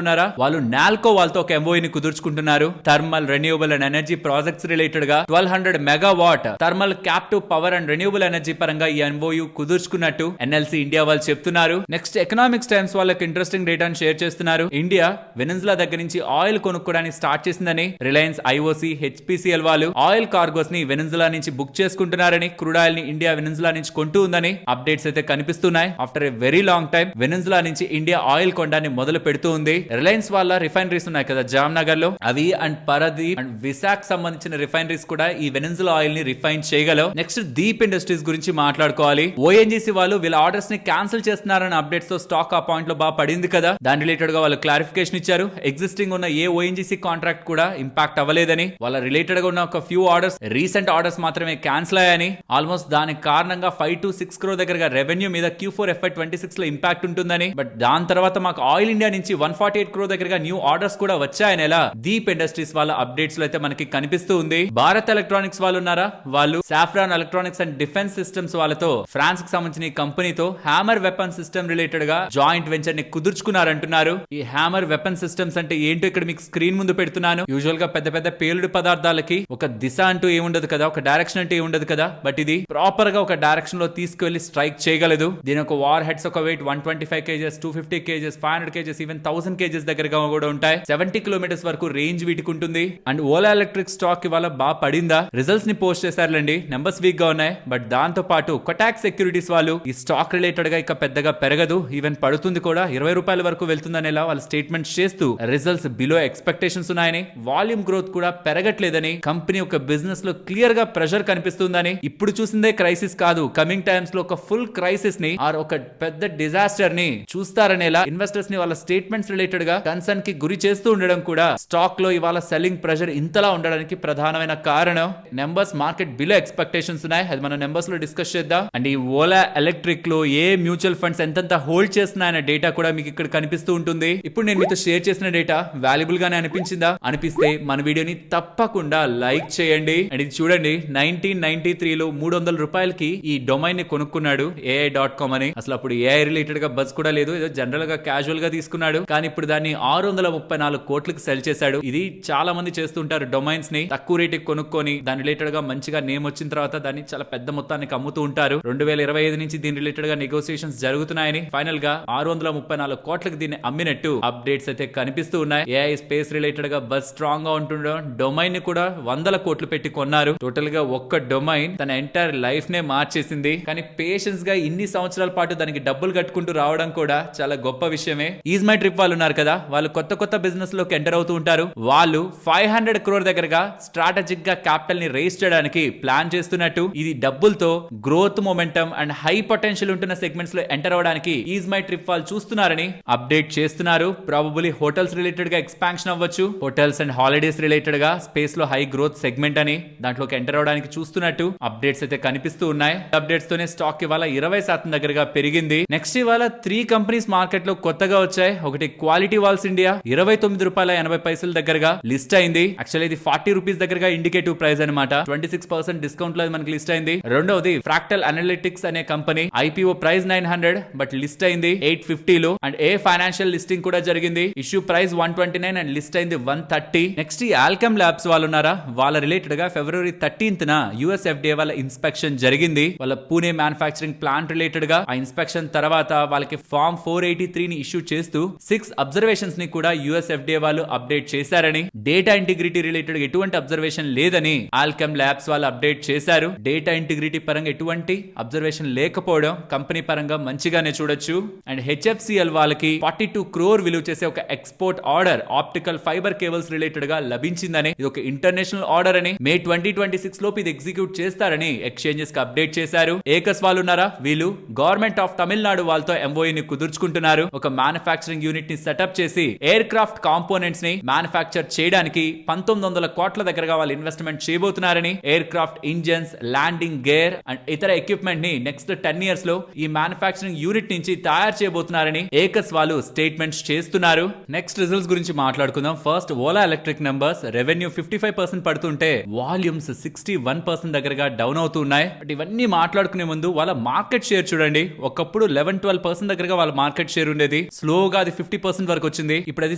ఉన్నారా, వాళ్ళు నాల్కో వాళ్ళతో ఒక MOU ని కుదుర్చుకుంటున్నారు. Thermal, renewable and energy projects related గా 1200 megawatt thermal captive power and renewable energy పరంగా ఈ MOU కుదుర్చుకున్నట్టు ఎన్ఎల్సీ ఇండియా వాళ్ళు చెప్తున్నారు. నెక్స్ట్ ఎకనామిక్స్ టైమ్స్ వాళ్ళకి ఇంట్రెస్టింగ్ డేటాను షేర్ చేస్తున్నారు. ఇండియా వెనిజులా దగ్గర నుంచి ఆయిల్ కొనుక్కోవడానికి స్టార్ట్ చేసిందని, రిలయన్స్, IOC, HPCL వాళ్ళు ఆయిల్ కార్గోస్ ని వెనిజులా నుంచి బుక్ చేసుకుంటున్నారని, క్రూడ్ ఆయిల్ ని ఇండియా వెనిజులా నుంచి కొంటూ ఉందని అప్డేట్స్ అయితే కనిపిస్తున్నాయి. After a very long time Venezuela నుంచి ఇండియా ఆయిల్ కొనడాన్ని మొదలు పెడుతూ ఉంది. రిలయన్స్ వాళ్ళ రిఫైనరీస్ ఉన్నాయి కదా జామ్నగర్ లో, అవి అండ్ పరదీప్ అండ్ విశాఖ సంబంధించిన రిఫైనరీస్ కూడా ఈ వెనిజులా ఆయిల్ ని రిఫైన్ చేయగలవు. నెక్స్ట్ దీప్ ఇండస్ట్రీస్ గురించి మాట్లాడుకోవాలి. ONGC వాళ్ళు వీళ్ళ ఆర్డర్స్ ని క్యాన్సిల్ చేస్తున్నారని అప్డేట్స్ తో స్టాక్ ఆ పాయింట్ లో బాగా పడింది కదా. దాని రిలేటెడ్ గా వాళ్ళు క్లారిఫికేషన్ ఇచ్చారు. ఎగ్జిస్టింగ్ ఉన్న ఏ ONGC కాంట్రాక్ట్ కూడా ఇంపాక్ట్ అవ్వలేదని, వాళ్ళ రిలేటెడ్ గా ఉన్న ఒక ఫ్యూ ఆర్డర్స్, రీసెంట్ ఆర్డర్స్ మాత్రమే క్యాన్సిల్ అయ్యాయని, ఆల్మోస్ట్ దానికి కారణంగా 5 to 6 crore దగ్గరగా రెవెన్యూ మీద Q4 FY26 లో ఇంపాక్ట్ ఉంటుందని, బట్ దాని తర్వాత మాకు ఆయిల్ ఇండియా నుంచి 148 crore దగ్గరగా న్యూ ఆర్డర్స్ కూడా వచ్చాయని ఎలా దీప్ ఇండస్ట్రీస్ వాళ్ళ అప్డేట్స్ లో అయితే మనకి కనిపిస్తూ ఉంది. భారత్ ఎలక్ట్రానిక్స్ వాళ్ళు ఉన్నారా, వాళ్ళు saffron electronics and defence systems వాళ్ళతో, ఫ్రాన్స్ కి సంబంధించిన ఈ కంపెనీతో హ్యామర్ వెపన్ సిస్టమ్ రిలేటెడ్ గా జాయింట్ వెంచర్ ని కుదుర్చుకున్నారంటున్నారు. ఈ హ్యామర్ వెపన్ సిస్టమ్స్ అంటే ఏంటో ఇక్కడ మీకు స్క్రీన్ ముందు పెడుతున్నాను. యూజువల్ గా పెద్ద పెద్ద పేలుడు పదార్థాలకి ఒక దిశ అంటూ ఏముండదు కదా, ఒక డైరెక్షన్ అంటే ఉండదు కదా. బట్ ఇది ప్రాపర్ గా ఒక డైరెక్షన్ లో తీసుకువెళ్లి స్ట్రైక్ చేయగలదు. దీని ఒక వార్ హెడ్స్ ఒక weight 125 kgs, 250 kgs, 500 kgs, even 1000 kgs దగ్గరగా కూడా ఉంటాయి. 70 కిలోమీటర్స్ వరకు రేంజ్ వీటికి ఉంటుంది. అండ్ ఓలా ఎలక్ట్రిక్ స్టాక్ ఇవాళ బాగా పడిందా, రిజల్ట్స్ ని పోస్ట్ చేశారులేండి. నెంబర్స్ వీక్ గా ఉన్నాయి. బట్ దాంతో పాటు కొటాక్ సెక్యూరిటీస్ వాళ్ళు ఈ స్టాక్ రిలేటెడ్ గా ఇక పెద్దగా పెరగదు, ఈవెన్ పడుతుంది కూడా, 20 రూపాయల వరకు వెళ్తుందనేలా వాళ్ళు స్టేట్మెంట్స్ చేస్తూ రిజల్ట్స్ బిలో ఎక్స్పెక్టేషన్స్ ఉన్నాయని, వాల్యూమ్ గ్రోత్ కూడా పెరగట్లేదని, కంపెనీ ఒక బిజినెస్ లో క్లియర్ గా ప్రెషర్ కనిపిస్తుందని, ఇప్పుడు చూసిందే క్రైసిస్ కాదు, కమింగ్ టైమ్స్ లో ఒక ఫుల్ క్రైసిస్ ని ఆర్ ఒక పెద్ద డిజాస్టర్ ని చూస్తారనేలా ఇన్వెస్టర్స్ ని వాళ్ళ స్టేట్మెంట్స్ రిలేటెడ్ గా కన్సర్న్ కి గురి చేస్తూ ఉండడం కూడా స్టాక్ లో ఇవాళ సెల్లింగ్ ప్రెషర్ ఇంతలా ఉండడానికి ప్రధానమైన కారణం. నెంబర్స్ మార్కెట్ బిలో ఎక్స్పెక్టేషన్స్ ఉన్నాయి, అది మనం నెంబర్స్ లో డిస్కస్ చేద్దాం. అండ్ ఈ ఓలా ఎలక్ట్రిక్ లో ఏ మ్యూచువల్ ఫండ్స్ ఎంతెంత హోల్డ్ చేస్తున్నాయన్న డేటా కూడా మీకు ఇక్కడ కనిపిస్తూ ఉంటుంది. ఇప్పుడు నేను మీతో షేర్ చేసిన డేటా వాల్యుబుల్ గానే అనిపించిందా? అనిపిస్తే మన వీడియోని తప్పకుండా లైక్ చేయండి. అండ్ ఇది చూడండి, 1993 లో 300 రూపాయలకి ఈ డొమైన్ ని కొనుక్కున్నాడు AI.com అని. అసలు అప్పుడు AI రిలేటెడ్ గా బజ్ కూడా లేదు, ఏదో జనరల్ గా క్యాజువల్ గా తీసుకున్నాడు. కానీ ఇప్పుడు దాన్ని 634 కోట్లకి సెల్ చేశాడు. ఇది చాలా మంది చేస్తుంటారు, డొమైన్స్ ని తక్కువ రేటుకి కొనుక్కొని దాని రిలేటెడ్ గా మంచిగా నేమ్ వచ్చిన తర్వాత దాన్ని చాలా పెద్ద మొత్తానికి అమ్ముతూ ఉంటారు. 2025 నుంచి దీని రిలేటెడ్ గా నెగోసియేషన్స్ జరుగుతున్నాయని, ఫైనల్ గా 634 కోట్లకి దీన్ని అమ్మినట్టు అప్డేట్స్ అయితే కనిపిస్తూ ఉన్నాయి. AI స్పేస్ రిలేటెడ్ గా బజ్ స్ట్రాంగ్ గా ఉంటుండడం, డొమైన్ ని కూడా 100 కోట్లు పెట్టి కొన్నారు. టోటల్ గా ఒక్క డొమైన్ తన ఎంటైర్ లైఫ్ నే మార్చేసింది. కానీ పేషెన్స్ గా ఇన్ని సంవత్సరాల పాటు దానికి డబ్బులు కట్టుకుంటూ రావడం కూడా చాలా గొప్ప విషయమే. ఈజ్ మై ట్రిప్ వాళ్ళు ఉన్నారు కదా, వాళ్ళు కొత్త బిజినెస్ లోకి ఎంటర్ అవుతూ ఉంటారు. వాళ్ళు 500 crore దగ్గరగా స్ట్రాటజిక్ గా క్యాపిటల్ ని రేస్ చేయడానికి ప్లాన్ చేస్తున్నట్టు, ఇది డబ్బులతో growth momentum and high potential ఉంటున్న సెగ్మెంట్స్ లో ఎంటర్ అవడానికి ఈజ్ మై ట్రిప్ వాళ్ళు చూస్తున్నారని అప్డేట్ చేస్తున్నారు. ప్రాబబుల్లీ హోటల్స్ రిలేటెడ్ గా ఎక్స్పాన్షన్ అవ్వచ్చు, హోటల్స్ అండ్ హాలిడేస్ రిలేటెడ్ గా స్పేస్ లో హై గ్రోత్ సెగ్మెంట్ అని దాంట్లోకి ఎంటర్ అవడానికి చూస్తున్నట్టు అప్డేట్స్ అయితే కనిపిస్తూ ఉన్నాయి. అప్డేట్స్ తోనే స్టాక్ ఇవాళ 20% దగ్గరగా పెరిగింది. నెక్స్ట్ ఇవాళ 3 కంపెనీస్ మార్కెట్ లో కొత్తగా వచ్చాయి. ఒకటి క్వాలిటీ వాల్స్ ఇండియా 29 రూపాయల 80 పైసలు దగ్గరగా లిస్ట్ అయింది. యాక్చువల్లీ ఇది 40 రూపీస్ దగ్గరగా ఇండికేటివ్ ప్రైస్ అనమాట, 26% డిస్కౌంట్ లో మనకి లిస్ట్ అయింది. రెండవది ఫ్రాక్టల్ అనలిటిక్స్ అనే company, IPO price 900 but list అయింది 850 లో. అండ్ ఏ ఫైనాన్షియల్ లిస్టింగ్ కూడా జరిగింది, ఇష్యూ ప్రైస్ 129 అండ్ లిస్ట్ అయింది 130. నెక్స్ట్ ఈ ఆల్కెమ్ ల్యాబ్స్ వాళ్ళు ఉన్నారా, వాళ్ళ రిలేటెడ్ గా February 13th US FDA వాళ్ళ ఇన్స్పెక్షన్ జరిగింది. వాళ్ళ పూణే మ్యానుఫ్యాక్చరింగ్ ప్లాంట్ రిలేటెడ్ గా ఆ ఇన్స్పెక్షన్ తర్వాత వాళ్ళకి ఫార్మ్ 483 ని ఇష్యూ చేస్తూ 6 అబ్జర్వేషన్స్ ని కూడా US FDA వాళ్ళు అప్డేట్ చేశారని, డేటా ఇంటిగ్రిటీ రిలేటెడ్ ఎటువంటి అబ్జర్వేషన్ లేదని ఆల్కెమ్ ల్యాబ్స్ వాళ్ళు అప్డేట్ చేశారు. డేటా ఇంటిగ్రిటీ పరంగా ఎటువంటి అబ్జర్వేషన్ లేకపోవడం కంపెనీ పరంగా మంచిగానే చూడొచ్చు. అండ్ HFCL వాళ్ళకి 42 crore విలువ చేసే ఒక export order optical fibre cables related గా లభించిందని, ఇది ఒక ఇంటర్నేషనల్ ఆర్డర్ అని, May 2026 లోపు ఇది ఎగ్జిక్యూట్ చేస్తారని ఎక్స్చేంజెస్ కి అప్డేట్ చేశారు. ఏకస్ వాళ్ళు ఉన్నారా, వీళ్ళు గవర్నమెంట్ ఆఫ్ తమిళనాడు వాళ్ళతో MOU ని కుదుర్చుకుంటున్నారు. ఒక మ్యానుఫ్యాక్చరింగ్ యూనిట్ ని సెటప్ చేసి ఎయిర్ క్రాఫ్ట్ కాంపోనెంట్స్ ని మ్యానుఫ్యాక్చర్ చేయడానికి 1900 కోట్ల దగ్గరగా వాళ్ళు ఇన్వెస్ట్మెంట్ చేయబోతున్నారని, aircraft engines, landing gear and ఇతర ఎక్విప్మెంట్ ని నెక్స్ట్ 10 years లో ఈ మ్యానుఫ్యాక్చరింగ్ యూనిట్ నుంచి తయారు చేయబోతున్నారని ఏకస్ వాళ్ళు స్టేట్మెంట్స్ చేస్తున్నారు. నెక్స్ట్ రిజల్ట్స్ గురించి మాట్లాడుకుందాం. First Ola electric numbers, revenue 55% పడుతుంటే వాల్యూమ్స్ 61% దగ్గరగా డౌన్ అవుతున్నాయి. బట్ ఇవన్నీ మాట్లాడుకునే ముందు వాళ్ళ మార్కెట్ షేర్ చూడండి. ఒకప్పుడు 11-12% దగ్గరగా వాళ్ళ మార్కెట్ షేర్ ఉండేది, స్లోగా అది 50% వరకు వచ్చింది, ఇప్పుడు అది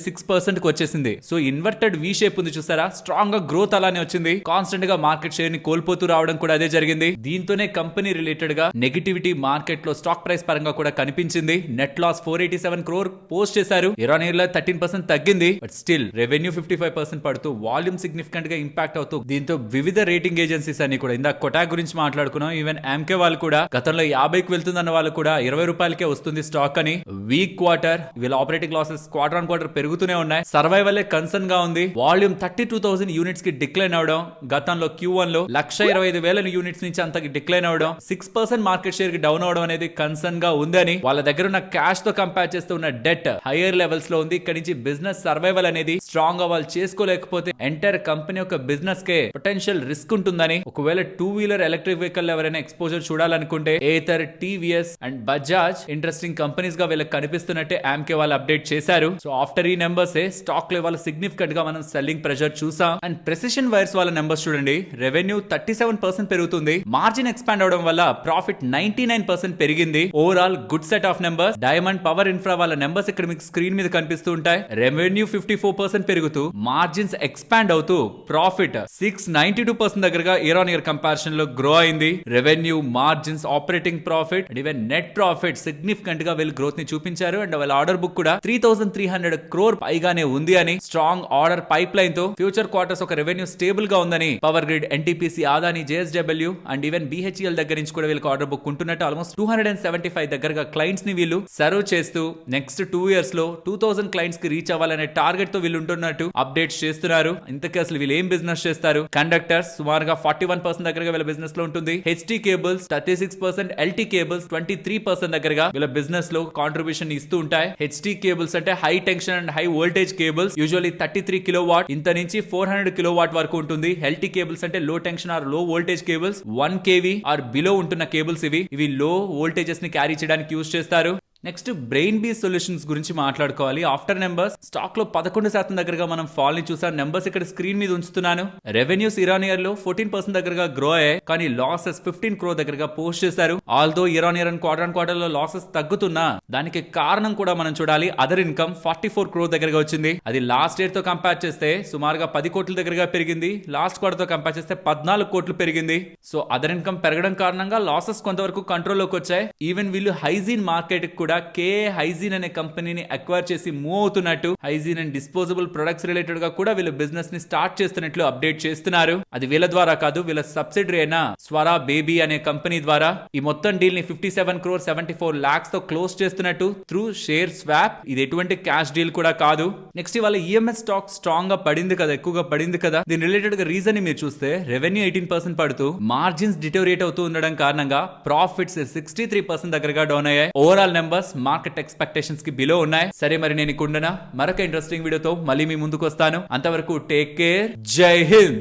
6% కి వచ్చేసింది. సో ఇన్వర్టెడ్ వి షేప్ ఉంది చూసారా, స్ట్రాంగ్ గా గ్రోత్ అలానే వచ్చింది. కాన్స్టెంట్ గా మార్కెట్ షేర్ ని కోల్పోతూ రావడం కూడా అదే జరిగింది. దీంతోనే కంపెనీ రిలేటెడ్ గా నెగటివిటీ మార్కెట్ లో స్టాక్ ప్రైస్ పరంగా కూడా కనిపించింది. నెట్ లాస్ 487 crore పోస్ట్ చేశారు, ఇయర్ 13% తగ్గింది. బట్ స్టిల్ రెవెన్యూ 55% పడుతూ వాల్యూమ్ సిగ్నిఫికెంట్ గా ఇంపాక్ట్ అవుతూ, దీంతో వివిధ రేటింగ్ ఏజెన్సీస్ అన్ని కూడా, ఇందాక కొటాక్ గురించి మాట్లాడుకున్నాం, ఈవెన్ ఎంకే వాళ్ళు కూడా గతంలో 50కి వెళ్తుందన్న వాళ్ళు కూడా 20 రూపాయలకే వస్తుంది స్టాక్ అని. వీక్ క్వార్టర్, వీళ్ళ operating losses quarter on quarter పెరుగుతూనే ఉన్నాయి. సర్వైవల్ కన్సర్న్ గా ఉంది. వాల్యూమ్ 32,000 యూనిట్స్ కి డిక్లైన్ అవడం, గతంలో Q1 లో 125,000 యూనిట్స్ నుంచి అంతకి డిక్లైన్ అవడం, 6% మార్కెట్ షేర్ కి డౌన్ అవడం అనేది కన్సర్న్ గా ఉందని, వాళ్ళ దగ్గర ఉన్న క్యాష్ తో కంపేర్ చేస్తూ ఉన్న డెట్ హైయర్ లెవెల్స్ లో ఉంది. ఇక్కడ నుంచి బిజినెస్ సర్వైవల్ అనేది స్ట్రాంగ్ గా వాళ్ళు చేసుకోలేకపోతే ఎంటైర్ కంపెనీ యొక్క బిజినెస్ కే పొటెన్షియల్ రిస్క్ ఉంటుందని, ఒకవేళ 2-wheeler ఎలక్ట్రిక్ వెహికల్ ఎవరైనా ఎక్స్పోజర్ చూడాలనుకుంటే Ather, TVS and Bajaj interesting companies గా వీళ్ళకి కనిపిస్తున్నట్టే ఆమ్కే వాళ్ళు అప్డేట్ చేశారు. సో ఆఫ్టర్ ఈ నెంబర్స్ స్టాక్ లో వాళ్ళ సిగ్నిఫికెంట్ గా మనం సెల్లింగ్ ప్రెషర్ చూసాం. అండ్ ప్రెసిషన్ వైర్స్ వాళ్ళ నెంబర్స్ చూడండి, రెవెన్యూ 37% పెరుగుతుంది, మార్జిన్ ఎక్స్పాండ్ అవడం వల్ల ప్రాఫిట్ 99% పెరిగింది. Overall good set of numbers. Diamond power infra వాళ్ళ నెంబర్స్ ఇక్కడ మీకు స్క్రీన్ మీద కనిపిస్తూ ఉంటాయి. రెవెన్యూ 54% పెరుగుతూ, మార్జిన్స్ ఎక్స్పాండ్ అవుతూ, ప్రాఫిట్ 692% 2% దగ్గరగా ఇయర్ ఆన్ ఇయర్ కంపారిజన్ లో గ్రో అయింది. Revenue, margins, operating profit and even net profit significant గా వీళ్ళు గ్రోత్ ని చూపించారు. అండ్ వాళ్ళ ఆర్డర్ బుక్ కూడా 3,300 crore పైగానే ఉంది అని, స్ట్రాంగ్ ఆర్డర్ పైప్ లైన్ తో ఫ్యూచర్ క్వార్టర్స్ ఒక రెవెన్యూ స్టేబుల్ గా ఉందని power grid, NTPC, Adani, JSW and even BHEL దగ్గర నుంచి కూడా వీళ్ళకి ఆర్డర్ బుక్ ఉంటున్నట్టు ఆల్మోస్ట్ 275 దగ్గరగా క్లయింట్స్ ని వీళ్ళు సర్వ్ చేస్తూ నెక్స్ట్ 2 years లో 2000 క్లయింట్స్ కి రీచ్ అవ్వాలనే టార్గెట్ తో వీళ్ళు ఉంటున్నట్టు అప్డేట్స్ చేస్తున్నారు. ఇంతకీ అసలు వీళ్ళు ఏం బిజినెస్ చేస్తారు? కండక్టర్స్ సుమారుగా 41% దగ్గరగా వీళ్ళ బిజినెస్ లో ఉంటుంది. హెచ్టీ కేబుల్స్ 36%, ఎల్టీ కేబుల్స్ 23% దగ్గరగా వీళ్ళ బిజినెస్ లో కాంట్రిబ్యూషన్ ఇస్తూ ఉంటాయి. హెచ్టీ కేబుల్స్ అంటే high tension and high voltage cables, usually 33 kilowatt ఇంత నుంచి 400 కిలోవాట్ వరకు ఉంటుంది. ఎల్టీ కేబుల్స్ అంటే low tension or low voltage cables, 1 kV or below ఉంటున్న కేబుల్స్. ఇవి లో వోల్టేజెస్ ని క్యారీ చేయడానికి యూజ్ చేస్తారు. నెక్స్ట్ బ్రెయిన్ బీ సొల్యూషన్స్ గురించి మాట్లాడుకోవాలి. ఆఫ్టర్ నెంబర్స్ స్టాక్ లో 11% దగ్గరగా మనం ఫాల్ ని చూసాం. నెంబర్స్ ఇక్కడ స్క్రీన్ మీద ఉంచుతున్నాను. రెవెన్యూస్ ఇయర్ ఆన్ ఇయర్ లో 14% దగ్గరగా గ్రో అయ్యాయి, కానీ లాసెస్ 15 crore దగ్గరగా పోస్ట్ చేశారు. Although year on year and quarter లో లాసెస్ తగ్గుతున్నా దానికి కారణం కూడా మనం చూడాలి. అదర్ ఇన్కమ్ 44 crore దగ్గరగా వచ్చింది. అది లాస్ట్ ఇయర్ తో కంపేర్ చేస్తే సుమారుగా 10 కోట్ల దగ్గరగా పెరిగింది. లాస్ట్ క్వార్టర్ తో కంపేర్ చేస్తే 14 కోట్లు పెరిగింది. సో అదర్ ఇన్కమ్ పెరగడం కారణంగా లాసెస్ కొంతవరకు కంట్రోల్లోకి వచ్చాయి. ఈవెన్ వీళ్ళు హైజీన్ మార్కెట్ కూడా కేఏ హైజీన్ అనే కంపెనీని అక్వైర్ చేసి మూవ్ అవుతున్నట్టు, hygiene and disposable products related గా కూడా వీళ్ళు బిజినెస్ ని స్టార్ట్ చేస్తున్నట్లు అప్డేట్ చేస్తున్నారు. అది వీళ్ళ ద్వారా కాదు, వీళ్ళ సబ్సిడరీ అయిన స్వరా బేబీ అనే కంపెనీ ద్వారా ఈ మొత్తం డీల్ ని 57 crore 74 lakhs తో క్లోజ్ చేస్తున్నట్టు త్రూ షేర్ స్వాప్. ఇది ఎటువంటి క్యాష్ డీల్ కూడా కాదు. నెక్స్ట్ వాళ్ళ ఈఎంఎస్ స్టాక్ స్ట్రాంగ్ గా పడింది కదా, ఎక్కువగా పడింది కదా. దీని రిలేటెడ్ గా రీజన్ ని మీరు చూస్తే రెవెన్యూ 18% పడుతూ మార్జిన్స్ డిటోరియేట్ అవుతూ ఉండడం కారణంగా ప్రాఫిట్స్ 63% దగ్గరగా డౌన్ అయ్యాయి. ఓవరాల్ నెంబర్స్ మార్కెట్ ఎక్స్పెక్టేషన్స్ కి బిలో ఉన్నాయి. సరే, మరి నేను ఇక్కడ మరొక ఇంట్రెస్టింగ్ వీడియోతో మళ్ళీ మీ ముందుకు వస్తాను. అంతవరకు టేక్ కేర్. జై హింద్.